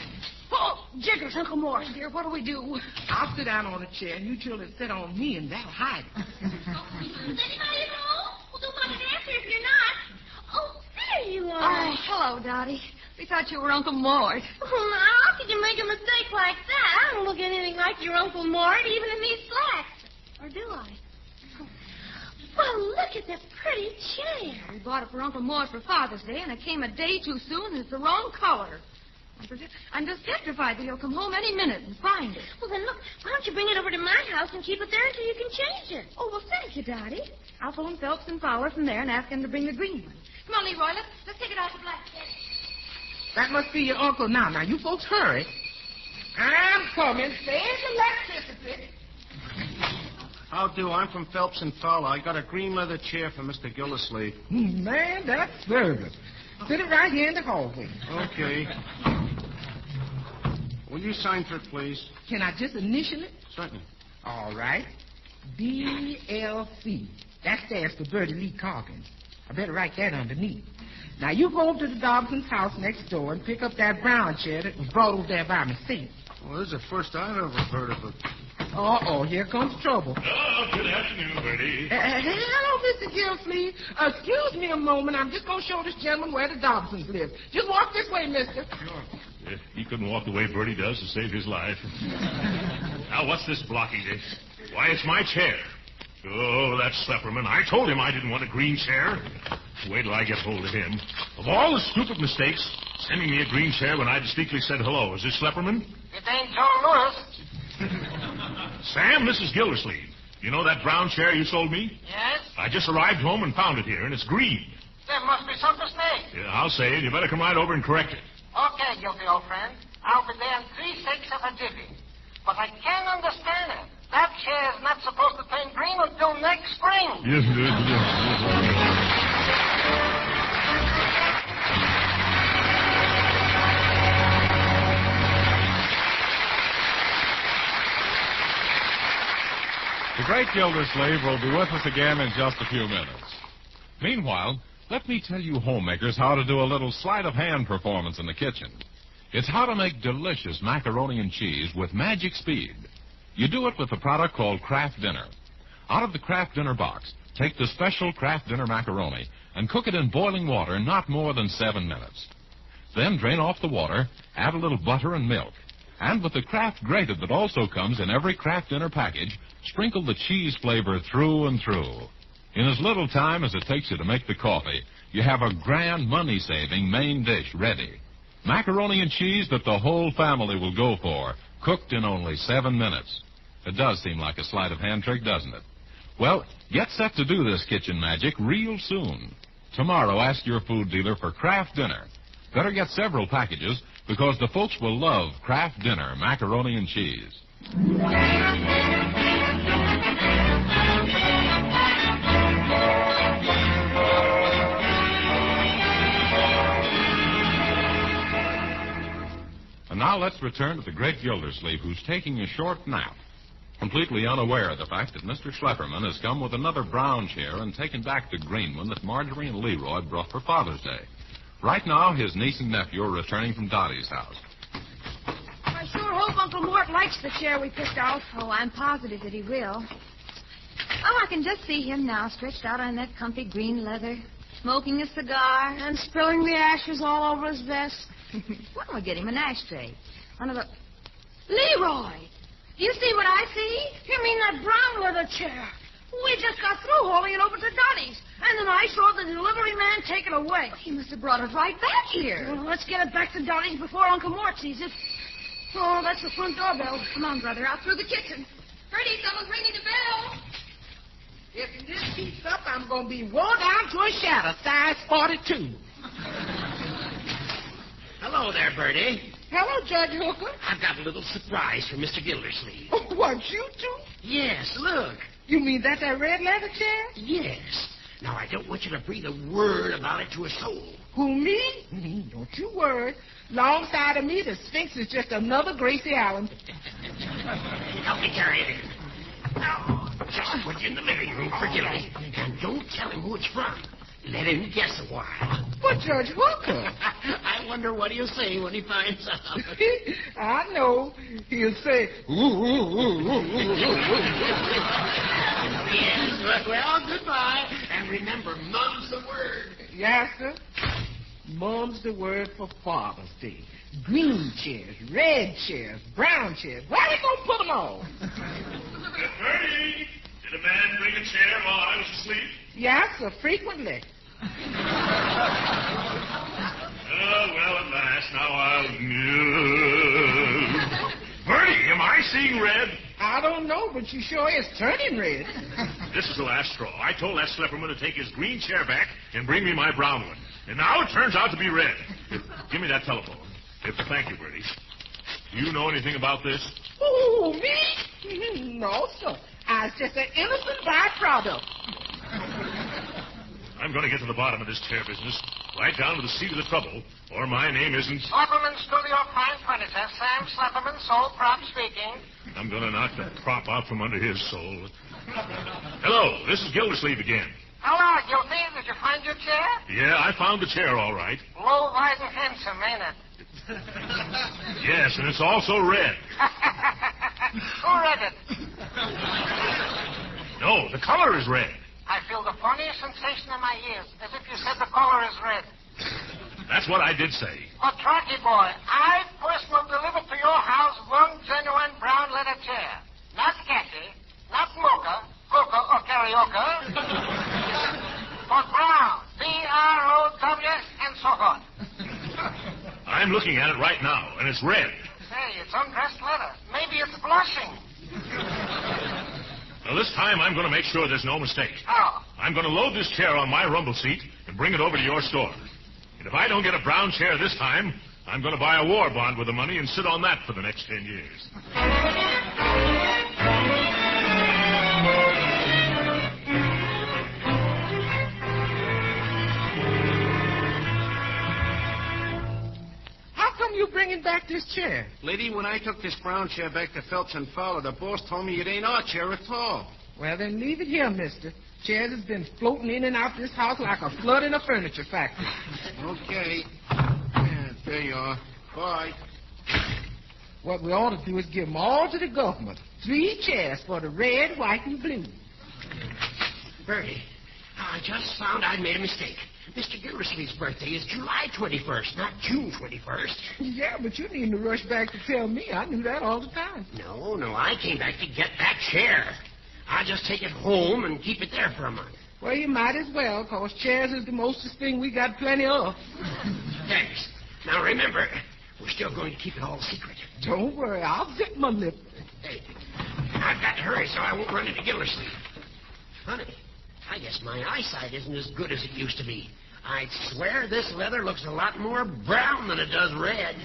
Oh, jiggers, Uncle Mort, dear, what do we do? I'll sit down on a chair, and you children sit on me, and that'll hide it. Is anybody at home? Well, don't let me answer if you're not. Oh, there you are. Oh, hello, Dottie. We thought you were Uncle Mort. Well, I'll could you make a mistake like that? I don't look anything like your Uncle Mort, even in these slacks. Or do I? Well, look at that pretty chair. We bought it for Uncle Mort for Father's Day, and it came a day too soon, and it's the wrong color. I'm just petrified that he'll come home any minute and find it. Well, then, look, why don't you bring it over to my house and keep it there until you can change it? Oh, well, thank you, Dottie. I'll phone Phelps and Fowler from there and ask them to bring the green one. Come on, Leroy, let's take it out to Blackstone. That must be your uncle now. Now, you folks hurry. I'm coming. There's electricity. How do? I'm from Phelps and Fowler. I got a green leather chair for Mr. Gildersleeve. Man, that's service. Sit it right here in the hallway. Okay. Will you sign for it, please? Can I just initial it? Certainly. All right. DLC. That stands for Bertie Lee Calkins. I better write that underneath. Now, you go over to the Dobson's house next door and pick up that brown chair that was brought over there by mistake. Well, this is the first I've ever heard of it. Uh-oh, here comes trouble. Oh, good afternoon, Bertie. Hello, Mr. Gildersleeve. Excuse me a moment. I'm just going to show this gentleman where the Dobsons live. Just walk this way, mister. Sure. He couldn't walk the way Bertie does to save his life. Now, what's this blocking it? Why, it's my chair. Oh, that Schlepperman. I told him I didn't want a green chair. Wait till I get hold of him. Of all the stupid mistakes, sending me a green chair when I distinctly said hello. Is this Schlepperman? It ain't Joe Lewis. Sam, this is Gildersleeve. You know that brown chair you sold me? Yes? I just arrived home and found it here, and it's green. There must be some mistake. Yeah, I'll say it. You better come right over and correct it. Okay, guilty old friend. I'll be there in 3/6 of a jiffy. But I can't understand it. That chair is not supposed to turn green until next spring. The great Gildersleeve will be with us again in just a few minutes. Meanwhile, let me tell you homemakers how to do a little sleight of hand performance in the kitchen. It's how to make delicious macaroni and cheese with magic speed. You do it with a product called Kraft Dinner. Out of the Kraft Dinner box, take the special Kraft Dinner macaroni and cook it in boiling water not more than 7 minutes. Then drain off the water, add a little butter and milk. And with the Kraft grated that also comes in every Kraft Dinner package, sprinkle the cheese flavor through and through. In as little time as it takes you to make the coffee, you have a grand money-saving main dish ready. Macaroni and cheese that the whole family will go for, cooked in only 7 minutes. It does seem like a sleight of hand trick, doesn't it? Well, get set to do this kitchen magic real soon. Tomorrow, ask your food dealer for Kraft Dinner. Better get several packages, because the folks will love Kraft Dinner macaroni and cheese. And now let's return to the great Gildersleeve, who's taking a short nap, completely unaware of the fact that Mr. Schlepperman has come with another brown chair and taken back the green one that Marjorie and Leroy brought for Father's Day. Right now, his niece and nephew are returning from Dottie's house. I sure hope Uncle Mort likes the chair we picked out. Oh, I'm positive that he will. Oh, I can just see him now, stretched out on that comfy green leather, smoking a cigar and spilling the ashes all over his vest. Why don't we get him an ashtray? One of the... Leroy! Do you see what I see? You mean that brown leather chair? We just got through hauling it over to Dottie's. And then I saw the delivery man take it away. He must have brought it right back here. Well, let's get it back to Dottie's before Uncle Mort sees it. Oh, that's the front doorbell. Come on, brother, out through the kitchen. Bertie, someone's ringing the bell. If this keeps up, I'm going to be worn down to a shadow, size 42. Hello there, Bertie. Hello, Judge Hooker. I've got a little surprise for Mr. Gildersleeve. Oh, what, you two? Yes, look. You mean that's that red leather chair? Yes. Now, I don't want you to breathe a word about it to a soul. Who, me? Don't you worry. Alongside of me, the Sphinx is just another Gracie Allen. Help me carry it in. Now, just put you in the living room for Gildy. And don't tell him who it's from. Let him guess a while. But Judge Hooker. I wonder what he'll say when he finds out. I know. He'll say, ooh, ooh, ooh, ooh, ooh. Yes, well, goodbye. And remember, mum's the word. Yes, sir. Mum's the word for Father's Day. Green chairs, red chairs, brown chairs. Where we gonna put them all? Bertie, did a man bring a chair while I was asleep? Yes, sir, frequently. Oh, well, at last, now I'll... Bertie, am I seeing red? I don't know, but you sure is turning red. This is the last straw. I told that slipperman to take his green chair back and bring me my brown one. And now it turns out to be red. Give me that telephone. Thank you, Bertie. Do you know anything about this? Oh, me? No, sir. I was just an innocent byproduct. I'm going to get to the bottom of this chair business, right down to the seat of the trouble, or my name isn't... Slapperman Studio Fine Furniture. Sam Slapperman, sole prop speaking. I'm going to knock the prop out from under his soul. Hello, this is Gildersleeve again. Hello, Guilty. Did you find your chair? Yeah, I found the chair all right. Low, wide, and handsome, ain't it? Yes, and it's also red. Who read it? No, the color is red. I feel the funniest sensation in my ears, as if you said the color is red. That's what I did say. Oh, Tracky boy, I personally delivered to your house one genuine brown leather chair. Not khaki, not mocha, coca, or karaoke, but brown. B-R-O-W, and so forth. I'm looking at it right now, and it's red. Say, it's undressed leather. Maybe it's blushing. Now, this time I'm going to make sure there's no mistake. Oh. I'm going to load this chair on my rumble seat and bring it over to your store. And if I don't get a brown chair this time, I'm going to buy a war bond with the money and sit on that for the next 10 years. How come you bringing back this chair? Lady, when I took this brown chair back to Phelps and Fowler, the boss told me it ain't our chair at all. Well, then leave it here, mister. Chairs has been floating in and out this house like a flood in a furniture factory. Okay. Yeah, there you are. Bye. What we ought to do is give them all to the government. 3 chairs for the red, white, and blue. Bertie, I just found I'd made a mistake. Mr. Gildersleeve's birthday is July 21st, not June 21st. Yeah, but you needn't rush back to tell me. I knew that all the time. No, I came back to get that chair. I'll just take it home and keep it there for a month. Well, you might as well, because chairs is the mostest thing we got plenty of. Thanks. Now, remember, we're still going to keep it all secret. Don't worry. I'll zip my lip. Hey, I've got to hurry so I won't run into Gildersleeve. Honey, I guess my eyesight isn't as good as it used to be. I'd swear this leather looks a lot more brown than it does red.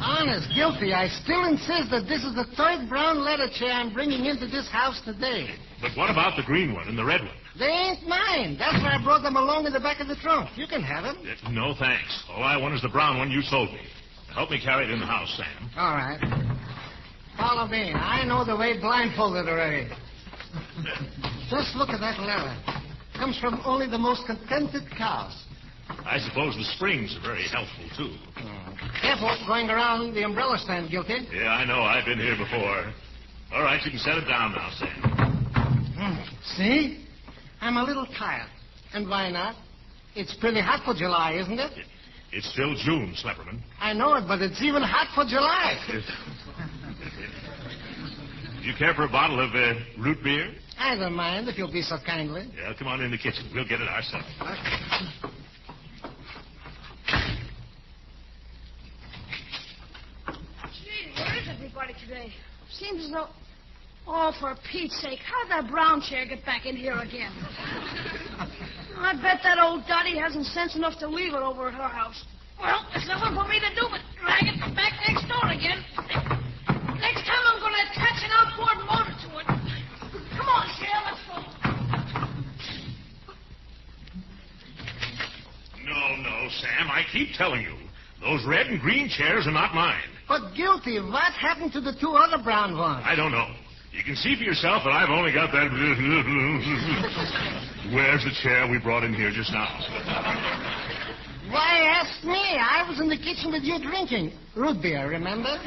Honest, Guilty, I still insist that this is the 3rd brown leather chair I'm bringing into this house today. But what about the green one and the red one? They ain't mine. That's why I brought them along in the back of the trunk. You can have them. No, thanks. All I want is the brown one you sold me. Help me carry it in the house, Sam. All right. Follow me. I know the way blindfolded already. Just look at that leather. Comes from only the most contented cows. I suppose the springs are very helpful, too. Careful going around the umbrella stand, Guilty. Yeah, I know. I've been here before. All right, you can set it down now, Sam. See? I'm a little tired. And why not? It's pretty hot for July, isn't it? It's still June, Slapperman. I know it, but it's even hot for July. Do you care for a bottle of root beer? I don't mind if you'll be so kindly. Yeah, come on in the kitchen. We'll get it ourselves. Gee, where is everybody today? Seems as though... Oh, for Pete's sake, how did that brown chair get back in here again? I bet that old Dottie hasn't sense enough to leave it over at her house. Well, there's nothing for me to do but drag it back next door again. Next time I'm going to attach an outboard motor to it. Come on, chair, let's go. No, Sam, I keep telling you. Those red and green chairs are not mine. But, Guilty, what happened to the 2 other brown ones? I don't know. You can see for yourself that I've only got that... Where's the chair we brought in here just now? Why ask me? I was in the kitchen with you drinking. Root beer, remember?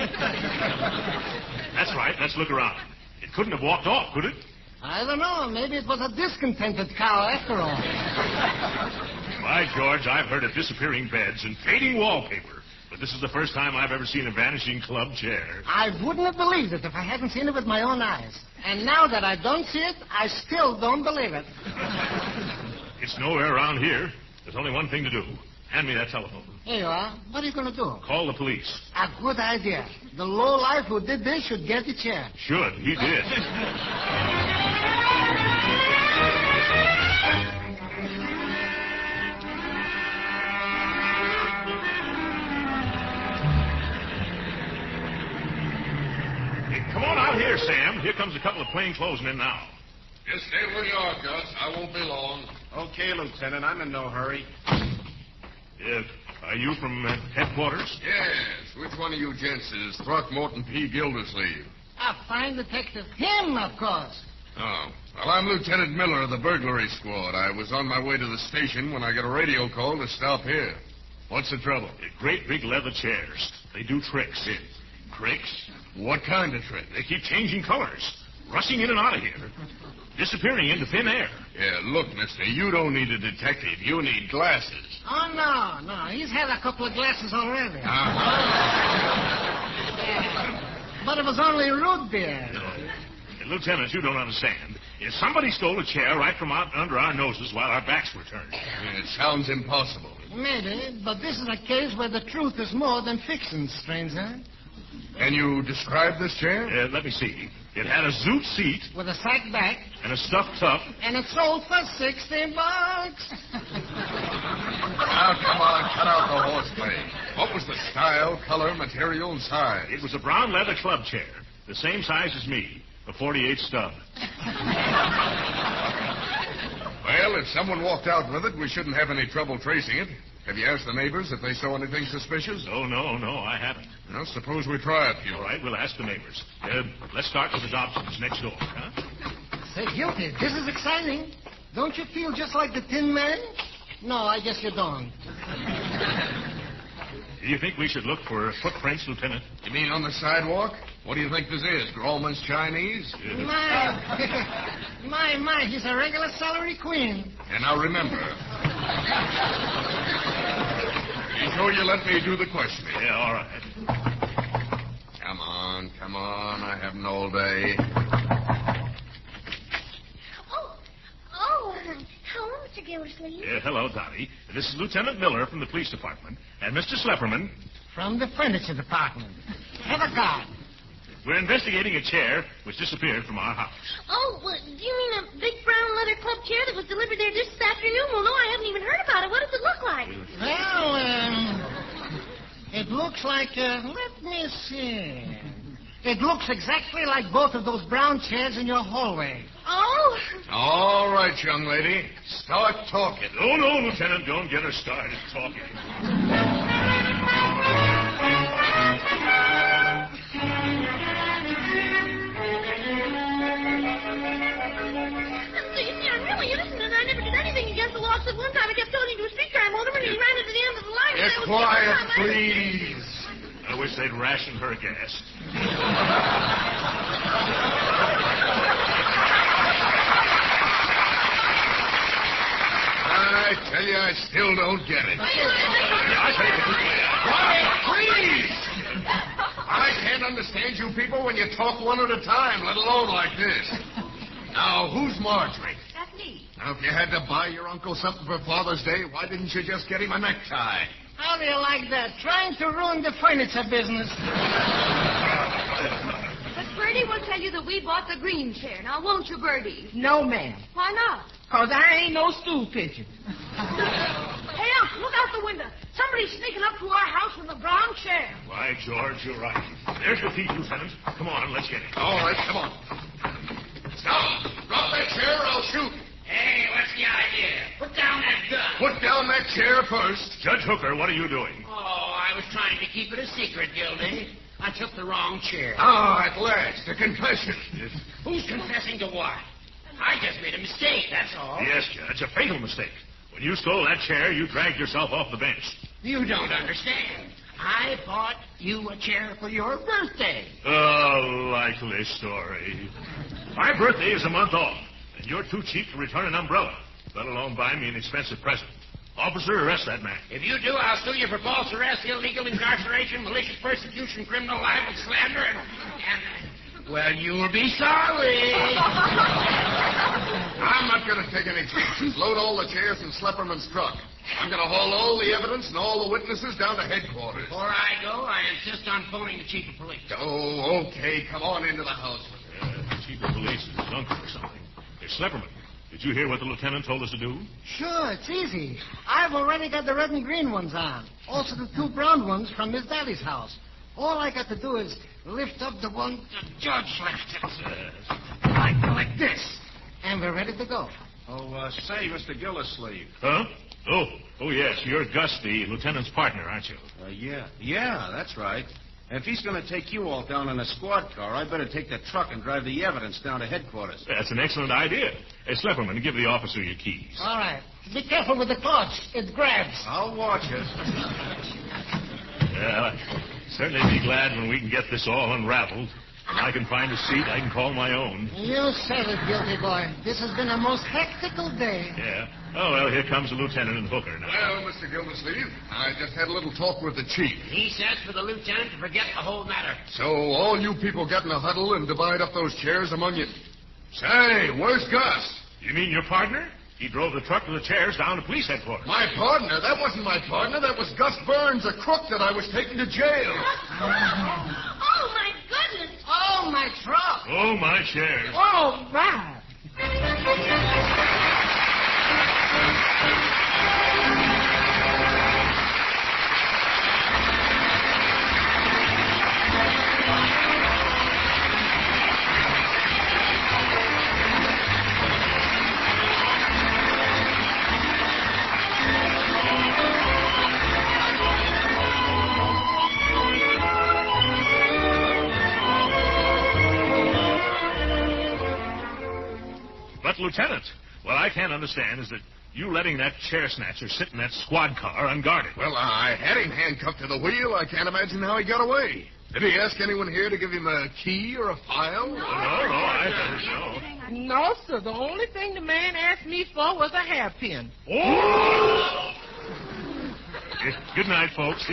That's right. Let's look around. It couldn't have walked off, could it? I don't know. Maybe it was a discontented cow after all. By George, I've heard of disappearing beds and fading wallpaper. But this is the first time I've ever seen a vanishing club chair. I wouldn't have believed it if I hadn't seen it with my own eyes. And now that I don't see it, I still don't believe it. It's nowhere around here. There's only one thing to do. Hand me that telephone. Here you are. What are you going to do? Call the police. A good idea. The lowlife who did this should get the chair. Should. He did. Come on out here, Sam. Here comes a couple of plainclothesmen now. Just stay where you are, Gus. I won't be long. Okay, Lieutenant. I'm in no hurry. Are you from headquarters? Yes. Which one of you gents is Throckmorton P. Gildersleeve? A fine detective. Him, of course. Oh. Well, I'm Lieutenant Miller of the burglary squad. I was on my way to the station when I got a radio call to stop here. What's the trouble? Great big leather chairs. They do tricks. Tricks? What kind of trick? They keep changing colors, rushing in and out of here, disappearing into thin air. Yeah, look, mister, you don't need a detective. You need glasses. Oh, no. He's had a couple of glasses already. But it was only root beer. Lieutenant, you don't understand. If somebody stole a chair right from out under our noses while our backs were turned. Yeah, it sounds impossible. Maybe, but this is a case where the truth is more than fiction, stranger. Can you describe this chair? Let me see. It had a zoot seat. With a sack back. And a stuffed tuck. And it sold for $60. Now, come on, cut out the horseplay. What was the style, color, material, and size? It was a brown leather club chair, the same size as me, a 48 stub. Well, if someone walked out with it, we shouldn't have any trouble tracing it. Have you asked the neighbors if they saw anything suspicious? Oh, no, I haven't. Well, suppose we try a few. All right, we'll ask the neighbors. Let's start with the Dobsons next door, huh? Say, Guilty, this is exciting. Don't you feel just like the Tin Man? No, I guess you don't. Do you think we should look for footprints, Lieutenant? You mean on the sidewalk? What do you think this is, Grauman's Chinese? My, he's a regular salary queen. And now remember, be sure you let me do the questioning. Yeah, all right. Come on, I haven't all day. Hello, Mr. Gildersleeve. Hello, Dottie. This is Lieutenant Miller from the police department, and Mr. Slepperman. From the furniture department. Have a guard. We're investigating a chair which disappeared from our house. Oh, well, do you mean a big brown leather club chair that was delivered there just this afternoon? Well, no, I haven't even heard about it. What does it look like? Well, it looks like, let me see. It looks exactly like both of those brown chairs in your hallway. Oh? All right, young lady. Start talking. Oh, no, Lieutenant. Don't get her started talking. At one time, I kept told him to a streetcar motorman, and he ran into the end of the line. Get quiet, please. I wish they'd ration her gas. I tell you, I still don't get it. Quiet, please! I can't understand you people when you talk one at a time, let alone like this. Now, who's Marjorie? That's me. Now, if you had to buy your uncle something for Father's Day, why didn't you just get him a necktie? How do you like that? Trying to ruin the furniture business. But Bertie will tell you that we bought the green chair. Now, won't you, Bertie? No, ma'am. Why not? Because I ain't no stool pigeon. Hey, Unc, look out the window. Somebody's sneaking up to our house in the brown chair. Why, George, you're right. There's the thief, Lieutenant. Come on, let's get him. All right, come on. Stop! Drop that chair or I'll shoot. Hey, what's the idea? Put down that gun. Put down that chair first. Judge Hooker, what are you doing? Oh, I was trying to keep it a secret, Gildy. I took the wrong chair. Ah, at last, a confession. Who's confessing to what? I just made a mistake, that's all. Yes, Judge, a fatal mistake. When you stole that chair, you dragged yourself off the bench. You don't understand. I bought you a chair for your birthday. Oh, likely story. My birthday is a month off, and you're too cheap to return an umbrella, let alone buy me an expensive present. Officer, arrest that man. If you do, I'll sue you for false arrest, illegal incarceration, malicious persecution, criminal libel, slander, and well, you'll be sorry. I'm not going to take any chances. Load all the chairs in Slepperman's truck. I'm going to haul all the evidence and all the witnesses down to headquarters. Before I go, I insist on phoning the chief of police. Oh, okay. Come on into the house with me. The chief of police is drunk or something. Hey, Slepperman, did you hear what the lieutenant told us to do? Sure, it's easy. I've already got the red and green ones on. Also the 2 brown ones from Miss Dally's house. All I got to do is lift up the one the judge left it. Like this. And we're ready to go. Oh, say, Mr. Gildersleeve. Huh? Oh, yes. You're Gus, the lieutenant's partner, aren't you? Yeah, that's right. If he's going to take you all down in a squad car, I better take the truck and drive the evidence down to headquarters. That's an excellent idea. Hey, Slepperman, give the officer your keys. All right. Be careful with the clutch. It grabs. I'll watch it. Yeah, certainly be glad when we can get this all unraveled. When I can find a seat I can call my own. You said it, guilty boy. This has been a most hectical day. Yeah. Oh, well, here comes the lieutenant and Hooker now. Well, Mr. Gildersleeve, I just had a little talk with the chief. He says for the lieutenant to forget the whole matter. So all you people get in a huddle and divide up those chairs among you. Say, where's Gus? You mean your partner? He drove the truck with the chairs down to police headquarters. My partner? That wasn't my partner. That was Gus Burns, a crook that I was taking to jail. Oh, my goodness. Oh, my truck. Oh, my chairs. Oh, my. But, Lieutenant, what I can't understand is that you letting that chair snatcher sit in that squad car unguarded. Well, I had him handcuffed to the wheel. I can't imagine how he got away. Did he ask anyone here to give him a key or a file? No, I don't know. No, sir. The only thing the man asked me for was a hairpin. Oh! Good night, folks.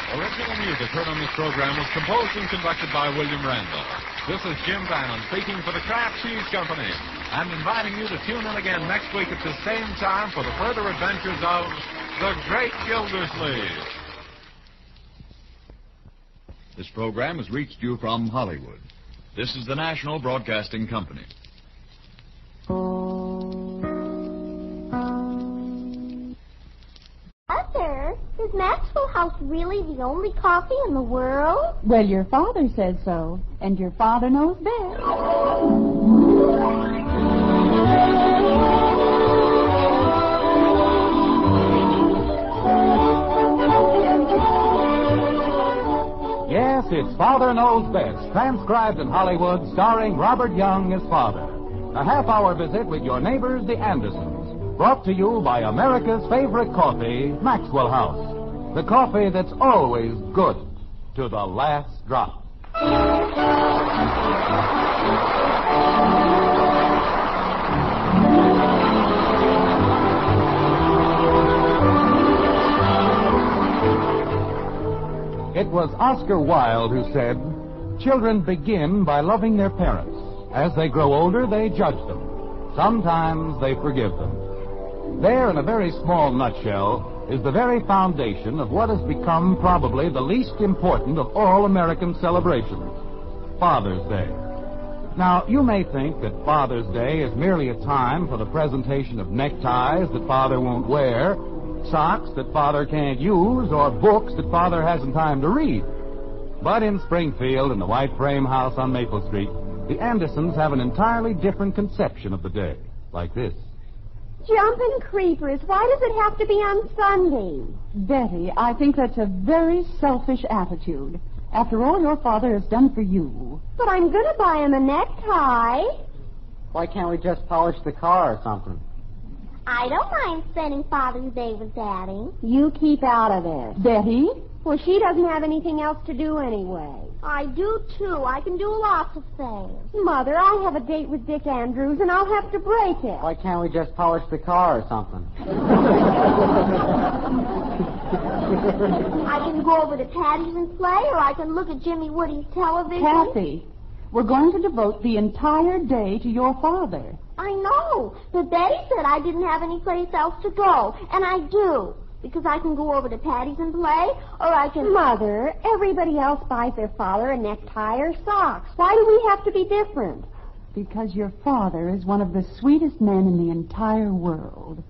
Original music heard on this program was composed and conducted by William Randall. This is Jim Bannon speaking for the Kraft Cheese Company. I'm inviting you to tune in again next week at the same time for the further adventures of the Great Gildersleeve. This program has reached you from Hollywood. This is the National Broadcasting Company. Mother, is Maxwell House really the only coffee in the world? Well, your father says so, and your father knows best. Yes, it's Father Knows Best, transcribed in Hollywood, starring Robert Young as Father. A half-hour visit with your neighbors, the Andersons. Brought to you by America's favorite coffee, Maxwell House. The coffee that's always good to the last drop. It was Oscar Wilde who said, "Children begin by loving their parents. As they grow older, they judge them. Sometimes they forgive them." There, in a very small nutshell, is the very foundation of what has become probably the least important of all American celebrations, Father's Day. Now, you may think that Father's Day is merely a time for the presentation of neckties that Father won't wear, socks that Father can't use, or books that Father hasn't time to read. But in Springfield, in the white frame house on Maple Street, the Andersons have an entirely different conception of the day, like this. Jumping creepers. Why does it have to be on Sunday? Betty, I think that's a very selfish attitude. After all your father has done for you. But I'm going to buy him a necktie. Why can't we just polish the car or something? I don't mind spending Father's Day with Daddy. You keep out of this. Betty? Well, she doesn't have anything else to do anyway. I do, too. I can do lots of things. Mother, I have a date with Dick Andrews, and I'll have to break it. Why can't we just polish the car or something? I can go over to Patty's and play, or I can look at Jimmy Woody's television. Kathy, we're going to devote the entire day to your father. I know, but Betty said I didn't have any place else to go, and I do. Because I can go over to Patty's and play, or I can... Mother, everybody else buys their father a necktie or socks. Why do we have to be different? Because your father is one of the sweetest men in the entire world.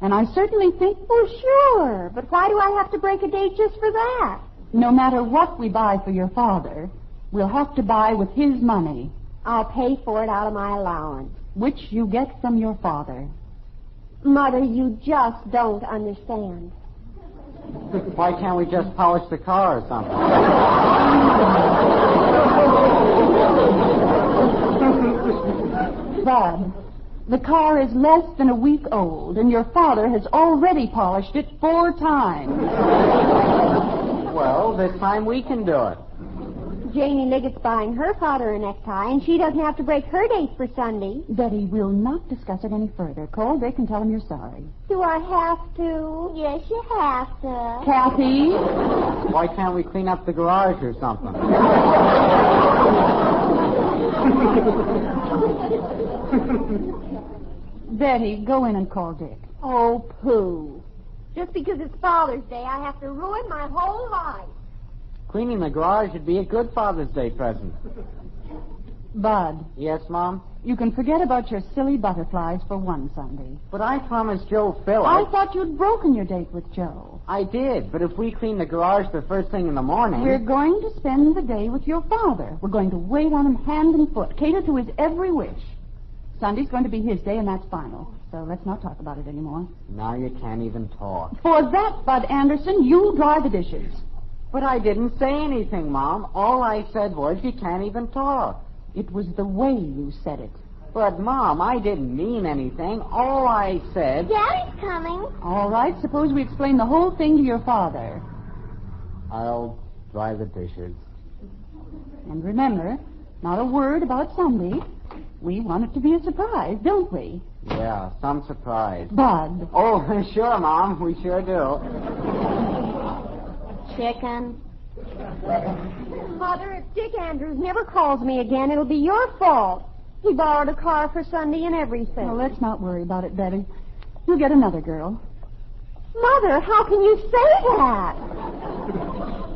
And I certainly think... Well, sure, but why do I have to break a date just for that? No matter what we buy for your father, we'll have to buy with his money. I'll pay for it out of my allowance. Which you get from your father. Mother, you just don't understand. Why can't we just polish the car or something? Bud, the car is less than a week old, and your father has already polished it 4 times. Well, this time we can do it. Janie Liggett's buying her father a necktie, and she doesn't have to break her date for Sunday. Betty, we'll not discuss it any further. Call Dick and tell him you're sorry. Do I have to? Yes, you have to. Kathy? Why can't we clean up the garage or something? Betty, go in and call Dick. Oh, pooh. Just because it's Father's Day, I have to ruin my whole life. Cleaning the garage would be a good Father's Day present. Bud. Yes, Mom? You can forget about your silly butterflies for one Sunday. But I promised Joe Phillips. I thought you'd broken your date with Joe. I did, but if we clean the garage the first thing in the morning... We're going to spend the day with your father. We're going to wait on him hand and foot, cater to his every wish. Sunday's going to be his day, and that's final. So let's not talk about it anymore. Now you can't even talk. For that, Bud Anderson, you dry the dishes. But I didn't say anything, Mom. All I said was you can't even talk. It was the way you said it. But, Mom, I didn't mean anything. All I said... Daddy's coming. All right, suppose we explain the whole thing to your father. I'll dry the dishes. And remember, not a word about Sunday. We want it to be a surprise, don't we? Yeah, some surprise. Bud. Oh, sure, Mom. We sure do. Chicken. Mother, if Dick Andrews never calls me again, it'll be your fault. He borrowed a car for Sunday and everything. Well, let's not worry about it, Betty. You'll get another girl. Mother, how can you say that?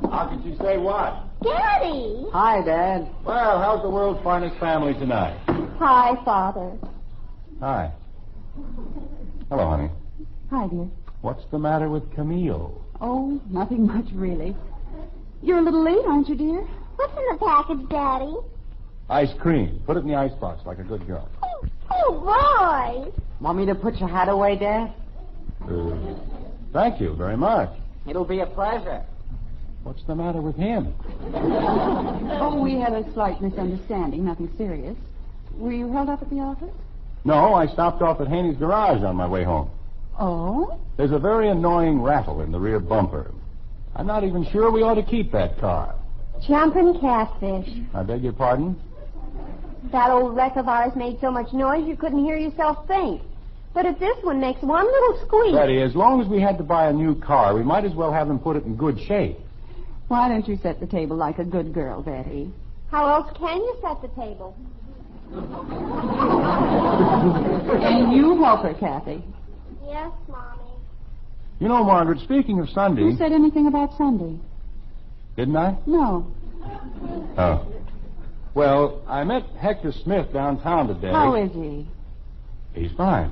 How could you say what? Daddy! Hi, Dad. Well, how's the world's finest family tonight? Hi, Father. Hi. Hello, honey. Hi, dear. What's the matter with Camille? Oh, nothing much, really. You're a little late, aren't you, dear? What's in the package, Daddy? Ice cream. Put it in the icebox like a good girl. Oh, boy. Want me to put your hat away, Dad? Thank you very much. It'll be a pleasure. What's the matter with him? Oh, we had a slight misunderstanding, nothing serious. Were you held up at the office? No, I stopped off at Haney's garage on my way home. Oh? There's a very annoying rattle in the rear bumper. I'm not even sure we ought to keep that car. Jumping catfish. I beg your pardon? That old wreck of ours made so much noise you couldn't hear yourself think. But if this one makes one little squeak... Betty, as long as we had to buy a new car, we might as well have them put it in good shape. Why don't you set the table like a good girl, Betty? How else can you set the table? And you help her, Kathy. Yes, Mommy. You know, Margaret, speaking of Sunday... Who said anything about Sunday? Didn't I? No. Oh. Well, I met Hector Smith downtown today. How is he? He's fine.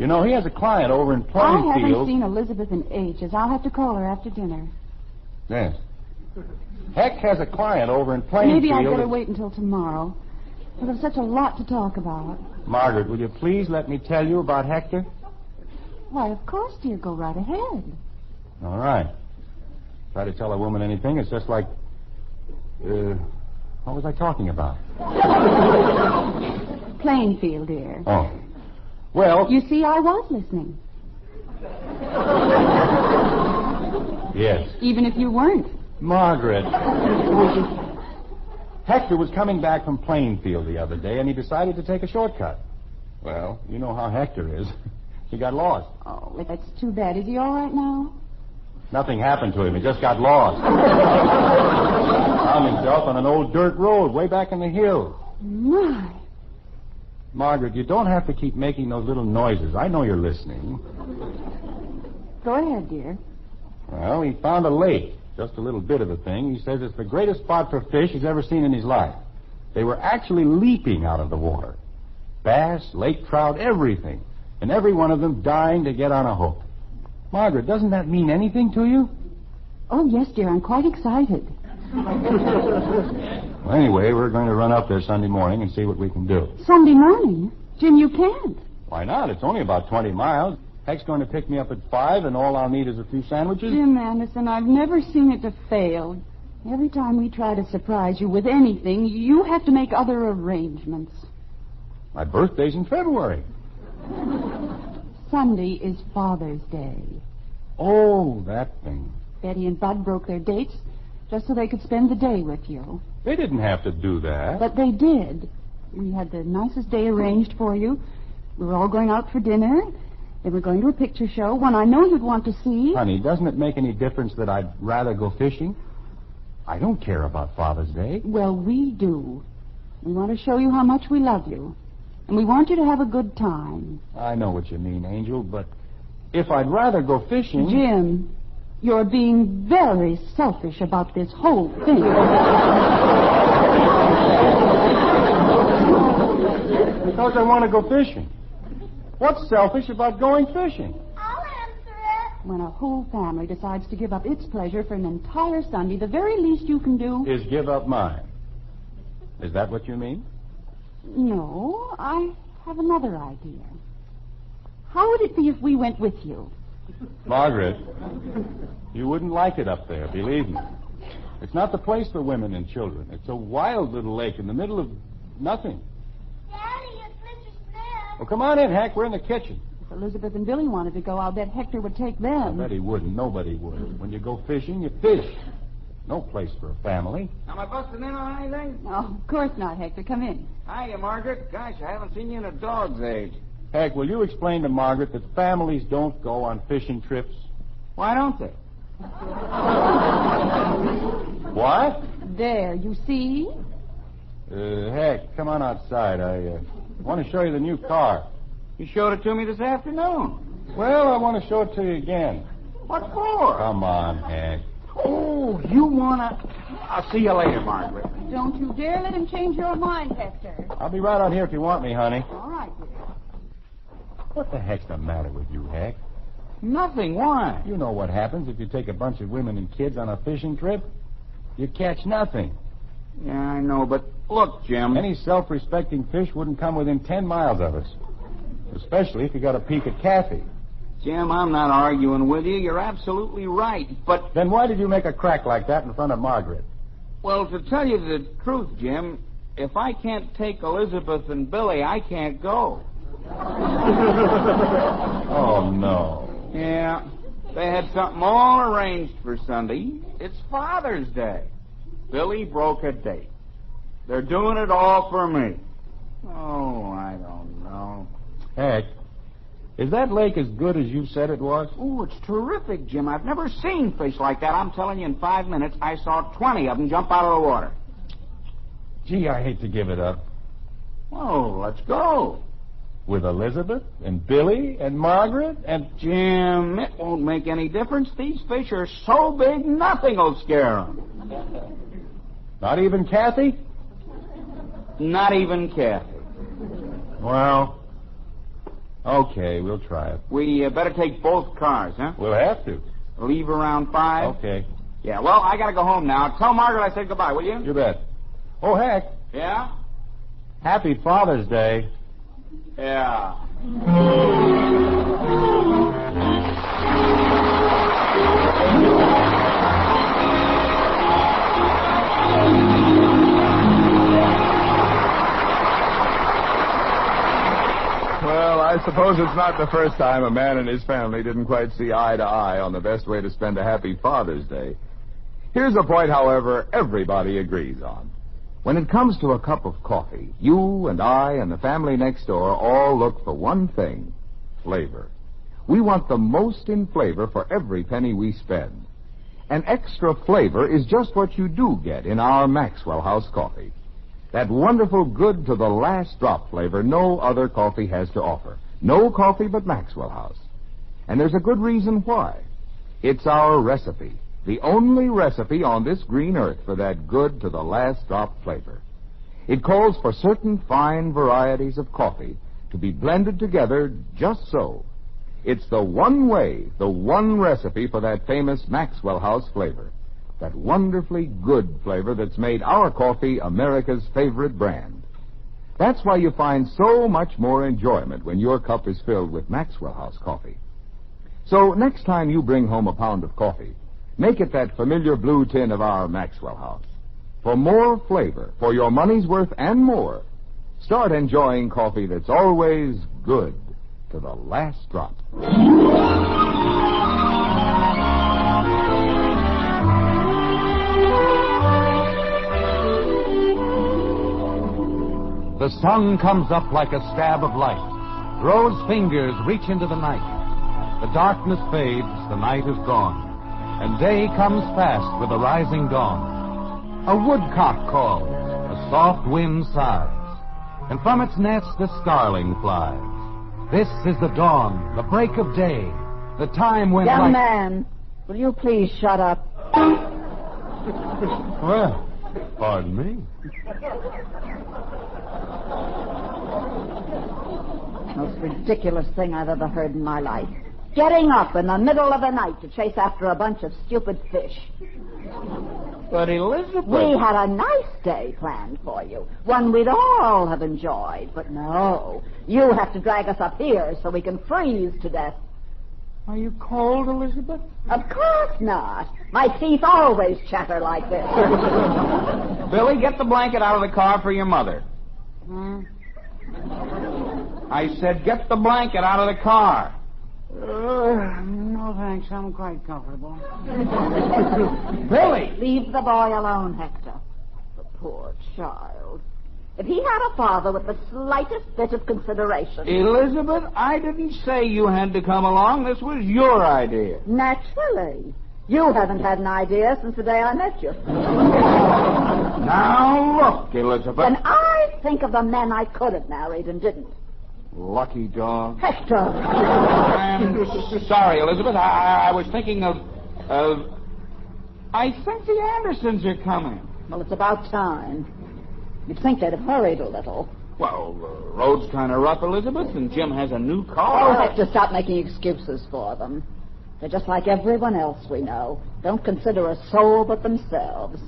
You know, he has a client over in Plainfield. I haven't seen Elizabeth in ages. I'll have to call her after dinner. Yes. Heck has a client over in Plainfield. Maybe I'd better wait until tomorrow. Well, there's such a lot to talk about. Margaret, will you please let me tell you about Hector? Why, of course, dear. Go right ahead. All right. Try to tell a woman anything, it's just like... what was I talking about? Plainfield, dear. Oh. Well... You see, I was listening. Yes. Even if you weren't. Margaret. Hector was coming back from Plainfield the other day, and he decided to take a shortcut. Well, you know how Hector is. He got lost. Oh, well, that's too bad. Is he all right now? Nothing happened to him. He just got lost. Found himself on an old dirt road way back in the hills. My. Margaret, you don't have to keep making those little noises. I know you're listening. Go ahead, dear. Well, he found a lake. Just a little bit of a thing. He says it's the greatest spot for fish he's ever seen in his life. They were actually leaping out of the water. Bass, lake trout, everything. And every one of them dying to get on a hook. Margaret, doesn't that mean anything to you? Oh, yes, dear. I'm quite excited. Well, anyway, we're going to run up there Sunday morning and see what we can do. Sunday morning? Jim, you can't. Why not? It's only about 20 miles. Heck's going to pick me up at 5, and all I'll need is a few sandwiches. Jim Anderson, I've never seen it to fail. Every time we try to surprise you with anything, you have to make other arrangements. My birthday's in February. Sunday is Father's Day. Oh, that thing. Betty and Bud broke their dates just so they could spend the day with you. They didn't have to do that. But they did. We had the nicest day arranged for you. We were all going out for dinner. Then we're going to a picture show, one I know you'd want to see. Honey, doesn't it make any difference that I'd rather go fishing? I don't care about Father's Day. Well, we do. We want to show you how much we love you. And we want you to have a good time. I know what you mean, Angel, but if I'd rather go fishing... Jim, you're being very selfish about this whole thing. Because I want to go fishing. What's selfish about going fishing? I'll answer it. When a whole family decides to give up its pleasure for an entire Sunday, the very least you can do... is give up mine. Is that what you mean? No, I have another idea. How would it be if we went with you? Margaret, you wouldn't like it up there, believe me. It's not the place for women and children. It's a wild little lake in the middle of nothing. Daddy, it's Mr. Smith. Well, come on in, Hank. We're in the kitchen. If Elizabeth and Billy wanted to go, I'll bet Hector would take them. I bet he wouldn't. Nobody would. When you go fishing, you fish. No place for a family. Am I busting in on anything? No, of course not, Hector. Come in. Hiya, Margaret. Gosh, I haven't seen you in a dog's age. Hank, will you explain to Margaret that families don't go on fishing trips? Why don't they? What? There, you see? Heck, come on outside. I want to show you the new car. You showed it to me this afternoon. Well, I want to show it to you again. What for? Come on, Hank. Oh, you wanna... I'll see you later, Margaret. Don't you dare let him change your mind, Hector. I'll be right out here if you want me, honey. All right, dear. What the heck's the matter with you, Hank? Nothing. Why? You know what happens if you take a bunch of women and kids on a fishing trip? You catch nothing. Yeah, I know, but look, Jim. Any self-respecting fish wouldn't come within 10 miles of us. Especially if you got a peek at Kathy. Jim, I'm not arguing with you. You're absolutely right, but... Then why did you make a crack like that in front of Margaret? Well, to tell you the truth, Jim, if I can't take Elizabeth and Billy, I can't go. Oh, no. Yeah, they had something all arranged for Sunday. It's Father's Day. Billy broke a date. They're doing it all for me. Oh, I don't know. Heck, is that lake as good as you said it was? Oh, it's terrific, Jim. I've never seen fish like that. I'm telling you, in 5 minutes, I saw 20 of them jump out of the water. Gee, I hate to give it up. Oh, let's go. With Elizabeth and Billy and Margaret and... Jim, it won't make any difference. These fish are so big, nothing will scare them. Not even Kathy? Not even Kathy. Well, okay, we'll try it. We better take both cars, huh? We'll have to. Leave around 5? Okay. Yeah, well, I gotta go home now. Tell Margaret I said goodbye, will you? You bet. Oh, heck. Yeah? Happy Father's Day. Yeah. Well, I suppose it's not the first time a man and his family didn't quite see eye to eye on the best way to spend a happy Father's Day. Here's a point, however, everybody agrees on. When it comes to a cup of coffee, you and I and the family next door all look for one thing: flavor. We want the most in flavor for every penny we spend. And extra flavor is just what you do get in our Maxwell House coffee. That wonderful good to the last drop flavor no other coffee has to offer. No coffee but Maxwell House. And there's a good reason why. It's our recipe. The only recipe on this green earth for that good to the last drop flavor. It calls for certain fine varieties of coffee to be blended together just so. It's the one way, the one recipe for that famous Maxwell House flavor. That wonderfully good flavor that's made our coffee America's favorite brand. That's why you find so much more enjoyment when your cup is filled with Maxwell House coffee. So next time you bring home a pound of coffee, make it that familiar blue tin of our Maxwell House. For more flavor, for your money's worth and more, start enjoying coffee that's always good to the last drop. The sun comes up like a stab of light. Rose fingers reach into the night. The darkness fades, the night is gone. And day comes fast with the rising dawn. A woodcock calls, a soft wind sighs, and from its nest a starling flies. This is the dawn, the break of day, the time when... Young man, will you please shut up? Well, pardon me. Most ridiculous thing I've ever heard in my life. Getting up in the middle of the night to chase after a bunch of stupid fish. But Elizabeth... We had a nice day planned for you. One we'd all have enjoyed. But no, you have to drag us up here so we can freeze to death. Are you cold, Elizabeth? Of course not. My teeth always chatter like this. Billy, get the blanket out of the car for your mother. I said get the blanket out of the car. No, thanks. I'm quite comfortable. Billy! Leave the boy alone, Hector. The poor child. If he had a father with the slightest bit of consideration... Elizabeth, I didn't say you had to come along. This was your idea. Naturally. You haven't had an idea since the day I met you. Now, look, Elizabeth. When I think of the men I could have married and didn't. Lucky dog. Hector! I'm sorry, Elizabeth. I was thinking of... I think the Andersons are coming. Well, it's about time. You'd think they'd have hurried a little. Well, the road's kind of rough, Elizabeth, and Jim has a new Oh, car. Hector, stop making excuses for them. They're just like everyone else we know. Don't consider a soul but themselves.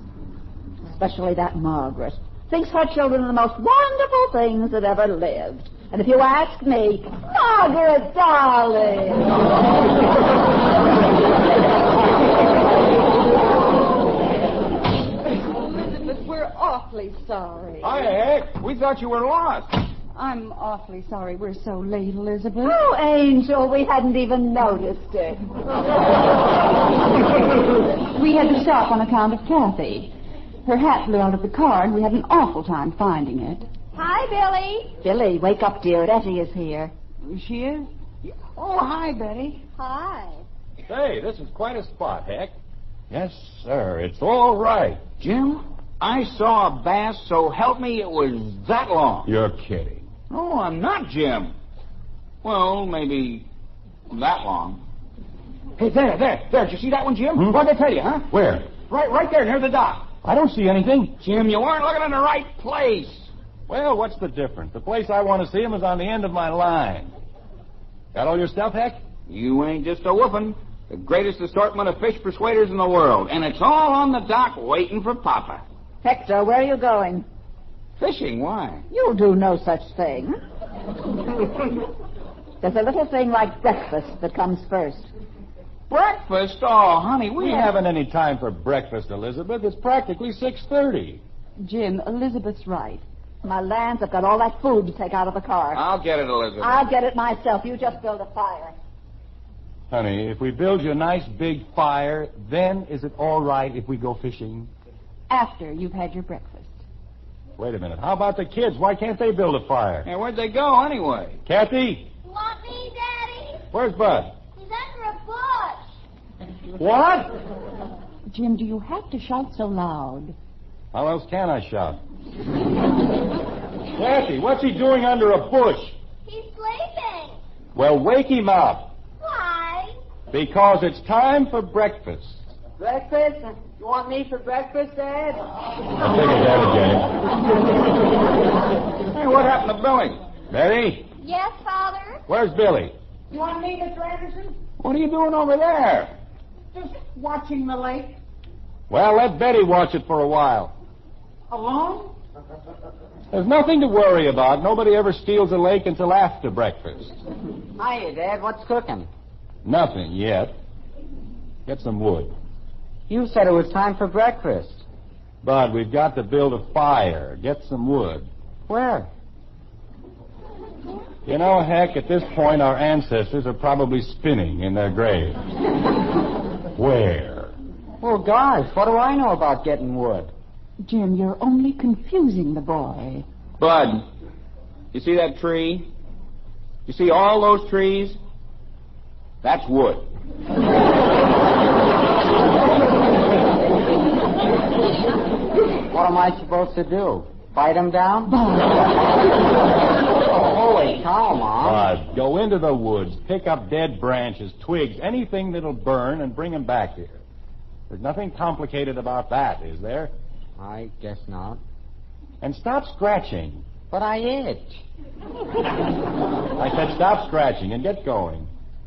Especially that Margaret. Thinks her children are the most wonderful things that ever lived. And if you ask me, Margaret, darling. Elizabeth, we're awfully sorry. Hi, Heck. We thought you were lost. I'm awfully sorry we're so late, Elizabeth. Oh, Angel, we hadn't even noticed it. We had to stop on account of Kathy. Her hat blew out of the car, and we had an awful time finding it. Hi, Billy. Billy, wake up, dear. Etty is here. She is? Oh, hi, Betty. Hi. Say, this is quite a spot, Heck. Yes, sir. It's all right. Jim, I saw a bass, so help me, it was that long. You're kidding. No, I'm not, Jim. Well, maybe that long. Hey, there. Did you see that one, Jim? What'd I tell you, huh? Where? Right there, near the dock. I don't see anything. Jim, you weren't looking in the right place. Well, what's the difference? The place I want to see him is on the end of my line. Got all your stuff, Heck? You ain't just a woofin'. The greatest assortment of fish persuaders in the world. And it's all on the dock waiting for Papa. Hector, where are you going? Fishing? Why? You'll do no such thing. There's a little thing like breakfast that comes first. Breakfast? Oh, honey, We haven't any time for breakfast, Elizabeth. It's practically 6:30. Jim, Elizabeth's right. My lands, I've got all that food to take out of the car. I'll get it, Elizabeth. I'll get it myself. You just build a fire. Honey, if we build you a nice big fire, then is it all right if we go fishing? After you've had your breakfast. Wait a minute. How about the kids? Why can't they build a fire? Yeah, where'd they go anyway? Kathy, Want me, Daddy? where's Bud? He's under a bush. What? Jim, do you have to shout so loud? How else can I shout? Kathy, what's he doing under a bush? He's sleeping. Well, wake him up. Why? Because it's time for breakfast. Breakfast? You want me for breakfast, Dad? I'll take it down, James. Hey, what happened to Billy? Betty, Yes, Father? where's Billy? You want me, Mr. Anderson? What are you doing over there? Just watching the lake. Well, let Betty watch it for a while. Alone? There's nothing to worry about. Nobody ever steals a lake until after breakfast. Hiya, Dad. What's cooking? Nothing yet. Get some wood. You said it was time for breakfast. Bud, we've got to build a fire. Get some wood. Where? You know, heck, at this point, our ancestors are probably spinning in their graves. Where? Well, gosh, what do I know about getting wood? Jim, you're only confusing the boy. Bud, you see that tree? You see all those trees? That's wood. What am I supposed to do? Bite him down? Holy cow, Mom. Bud, go into the woods, pick up dead branches, twigs, anything that'll burn, and bring them back here. There's nothing complicated about that, is there? I guess not. And stop scratching. But I itch. I said stop scratching and get going.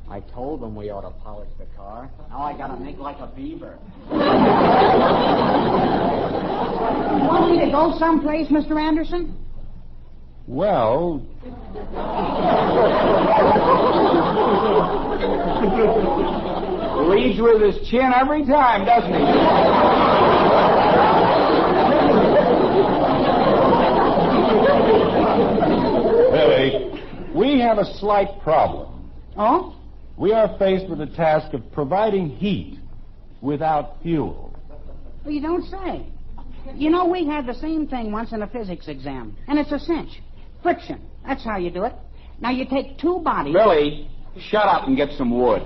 I told them we ought to polish the car. Now I gotta make like a beaver. You want me to go someplace, Mr. Anderson? Well... Leads with his chin every time, doesn't he? Billy, we have a slight problem. Oh? We are faced with the task of providing heat without fuel. Well, you don't say. You know, we had the same thing once in a physics exam, and it's a cinch. Friction. That's how you do it. Now, you take two bodies... Billy, shut up and get some wood.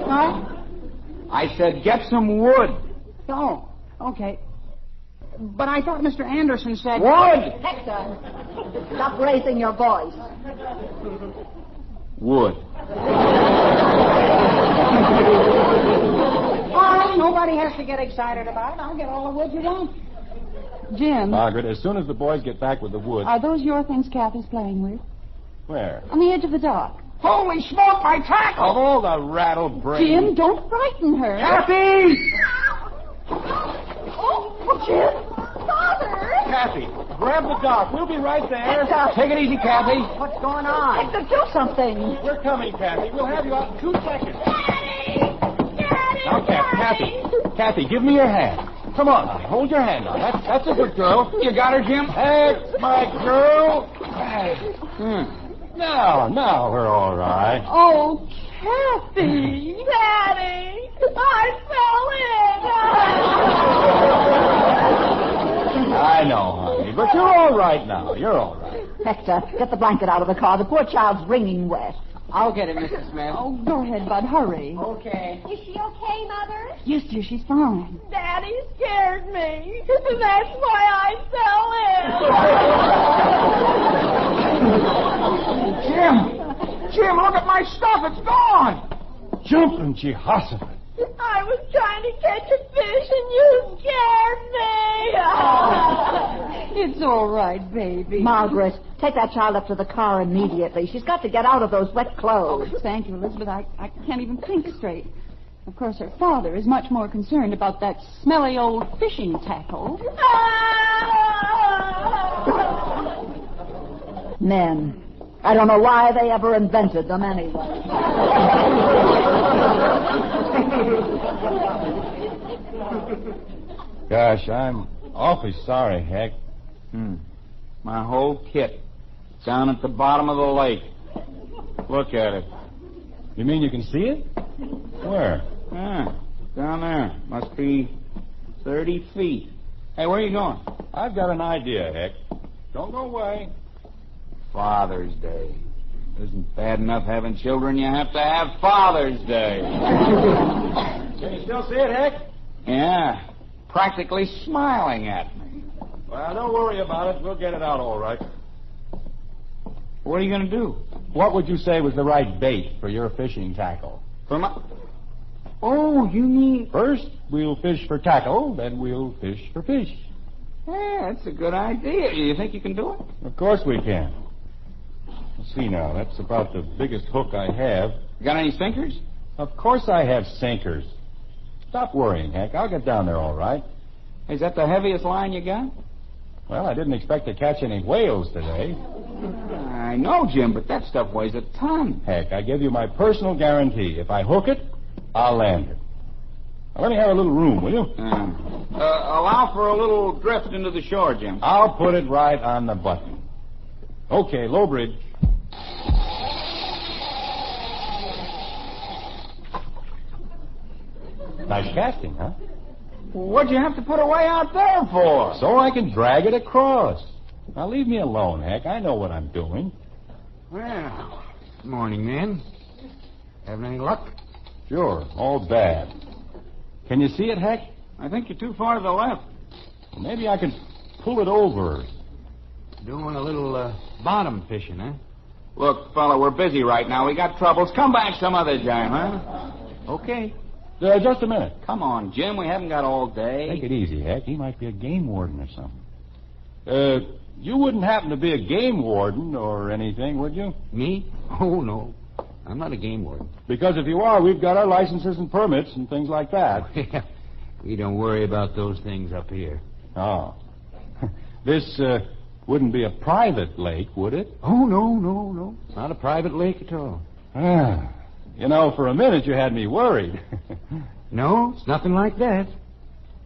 What? I said get some wood. Oh, okay. But I thought Mr. Anderson said... Wood! Hector, stop raising your voice. Wood. All right, nobody has to get excited about it. I'll get all the wood you want. Jim, Margaret, as soon as the boys get back with the wood... are those your things Kathy's playing with? Where? On the edge of the dock. Holy smoke, my tackle! Of all the rattle brains... Jim, don't frighten her. Kathy! Oh, Jim! Father! Kathy, grab the dock. We'll be right there. Take it easy, Kathy. What's going on? Hector, do something. We're coming, Kathy. We'll have you out in 2 seconds. Daddy! Daddy! Now, Kathy, give me your hand. Come on, honey. Hold your hand on. That's a good girl. You got her, Jim? That's my girl. Now we're all right. Oh, Kathy. Daddy! I fell in! I know, honey, but you're all right now. You're all right. Hector, get the blanket out of the car. The poor child's wringing wet. I'll get it, Mrs. Smith. Oh, go ahead, Bud. Hurry. Okay. Is she okay, Mother? Yes, dear, she's fine. Daddy scared me. That's why I fell in. Jim, look at my stuff. It's gone. Jumping Jehoshaphat. I was trying to catch a fish and you scared me. It's all right, baby. Margaret, take that child up to the car immediately. She's got to get out of those wet clothes. Oh, thank you, Elizabeth. I can't even think straight. Of course, her father is much more concerned about that smelly old fishing tackle. Men. I don't know why they ever invented them anyway. Gosh, I'm awfully sorry, Heck. My whole kit down at the bottom of the lake. Look at it. You mean you can see it? Where? Yeah, down there. Must be 30 feet. Hey, where are you going? I've got an idea, Heck. Don't go away. Father's Day. Isn't bad enough having children, you have to have Father's Day. Can you still see it, Heck? Yeah, practically smiling at me. Well, don't worry about it. We'll get it out all right. What are you going to do? What would you say was the right bait for your fishing tackle? For my... Oh, you mean... First, we'll fish for tackle, then we'll fish for fish. Yeah, that's a good idea. You think you can do it? Of course we can. Let's see now. That's about the biggest hook I have. You got any sinkers? Of course I have sinkers. Stop worrying, Hank. I'll get down there all right. Is that the heaviest line you got? Well, I didn't expect to catch any whales today. I know, Jim, but that stuff weighs a ton. Heck, I give you my personal guarantee. If I hook it, I'll land it. Now, let me have a little room, will you? Allow for a little drift into the shore, Jim. I'll put it right on the button. Okay, low bridge. Nice casting, huh? What'd you have to put away out there for? So I can drag it across. Now, leave me alone, Heck. I know what I'm doing. Well, morning, man. Having any luck? Sure, all bad. Can you see it, Heck? I think you're too far to the left. Well, maybe I can pull it over. Doing a little bottom fishing, huh? Look, fella, we're busy right now. We got troubles. Come back some other time, huh? Okay. Just a minute. Come on, Jim. We haven't got all day. Take it easy, Heck. He might be a game warden or something. You wouldn't happen to be a game warden or anything, would you? Me? Oh, no. I'm not a game warden. Because if you are, we've got our licenses and permits and things like that. We don't worry about those things up here. Oh. This wouldn't be a private lake, would it? Oh, no. It's not a private lake at all. Ah. You know, for a minute you had me worried. No, it's nothing like that.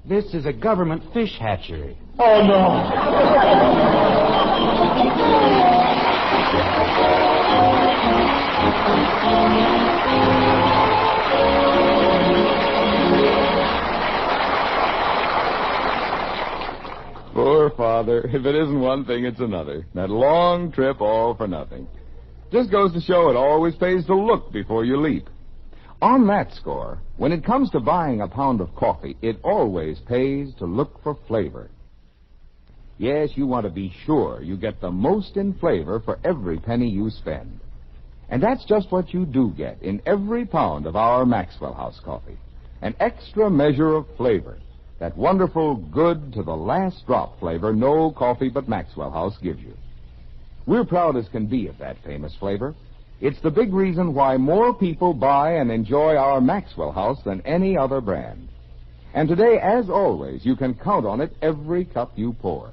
This is a government fish hatchery. Oh, no. Poor father. If it isn't one thing, it's another. That long trip all for nothing. Just goes to show it always pays to look before you leap. On that score, when it comes to buying a pound of coffee, it always pays to look for flavor. Yes, you want to be sure you get the most in flavor for every penny you spend. And that's just what you do get in every pound of our Maxwell House coffee. An extra measure of flavor. That wonderful, good to the last drop flavor no coffee but Maxwell House gives you. We're proud as can be of that famous flavor. It's the big reason why more people buy and enjoy our Maxwell House than any other brand. And today, as always, you can count on it every cup you pour.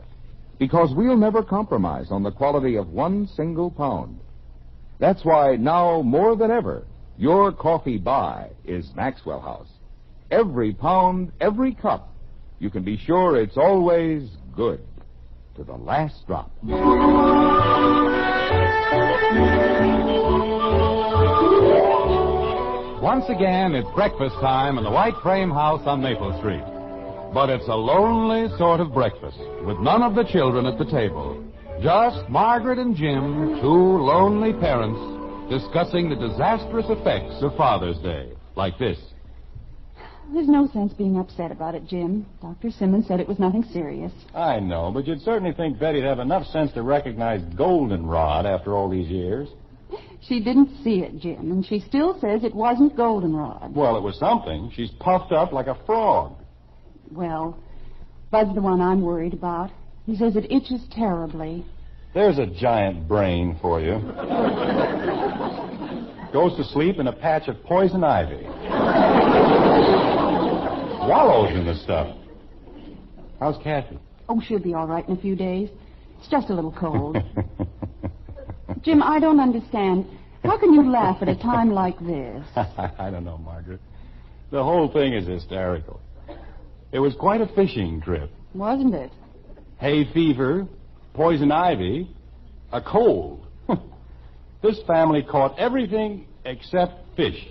Because we'll never compromise on the quality of one single pound. That's why now, more than ever, your coffee buy is Maxwell House. Every pound, every cup, you can be sure it's always good to the last drop. Once again, it's breakfast time in the White Frame House on Maple Street. But it's a lonely sort of breakfast, with none of the children at the table. Just Margaret and Jim, two lonely parents, discussing the disastrous effects of Father's Day, like this. There's no sense being upset about it, Jim. Dr. Simmons said it was nothing serious. I know, but you'd certainly think Betty'd have enough sense to recognize goldenrod after all these years. She didn't see it, Jim, and she still says it wasn't goldenrod. Well, it was something. She's puffed up like a frog. Well, Bud's the one I'm worried about. He says it itches terribly. There's a giant brain for you. Goes to sleep in a patch of poison ivy. wallows in the stuff. How's Kathy? Oh, she'll be all right in a few days. It's just a little cold. Jim, I don't understand. How can you laugh at a time like this? I don't know, Margaret. The whole thing is hysterical. It was quite a fishing trip. Wasn't it? Hay fever, poison ivy, a cold. This family caught everything except fish.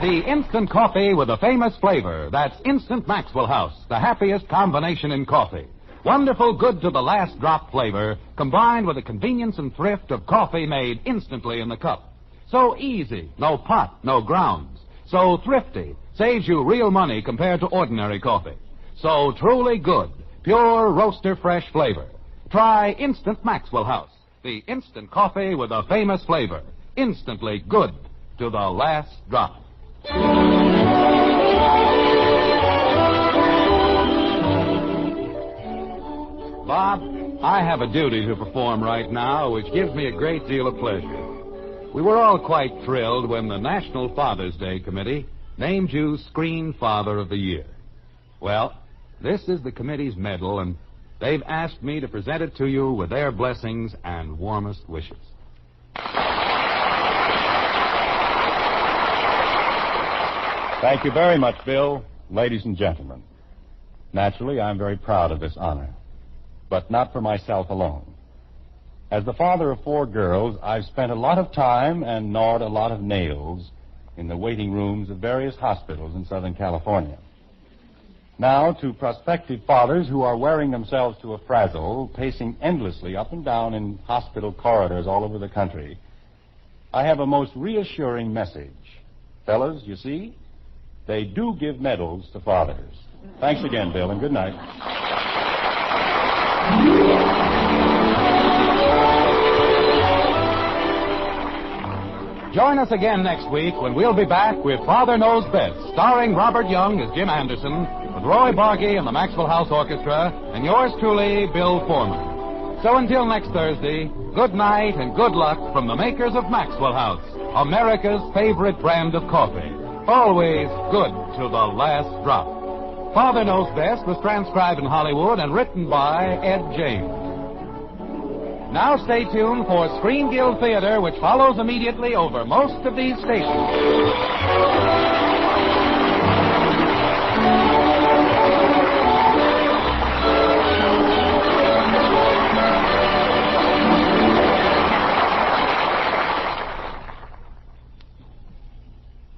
The instant coffee with a famous flavor. That's Instant Maxwell House, the happiest combination in coffee. Wonderful, good to the last drop flavor, combined with the convenience and thrift of coffee made instantly in the cup. So easy, no pot, no grounds. So thrifty, saves you real money compared to ordinary coffee. So truly good, pure roaster fresh flavor. Try Instant Maxwell House, the instant coffee with a famous flavor. Instantly good to the last drop. Bob, I have a duty to perform right now which gives me a great deal of pleasure. We were all quite thrilled when the National Father's Day Committee named you Screen Father of the Year. Well, this is the committee's medal, and they've asked me to present it to you with their blessings and warmest wishes. Thank you very much, Bill. Ladies and gentlemen, naturally, I'm very proud of this honor, but not for myself alone. As the father of 4 girls, I've spent a lot of time and gnawed a lot of nails in the waiting rooms of various hospitals in Southern California. Now, to prospective fathers who are wearing themselves to a frazzle, pacing endlessly up and down in hospital corridors all over the country, I have a most reassuring message. Fellas, you see, they do give medals to fathers. Thanks again, Bill, and good night. Join us again next week when we'll be back with Father Knows Best, starring Robert Young as Jim Anderson, with Roy Bargy and the Maxwell House Orchestra, and yours truly, Bill Foreman. So until next Thursday, good night and good luck from the makers of Maxwell House, America's favorite brand of coffee. Always good to the last drop. Father Knows Best was transcribed in Hollywood and written by Ed James. Now stay tuned for Screen Guild Theater, which follows immediately over most of these stations.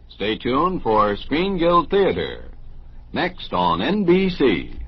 Stay tuned for Screen Guild Theater, next on NBC.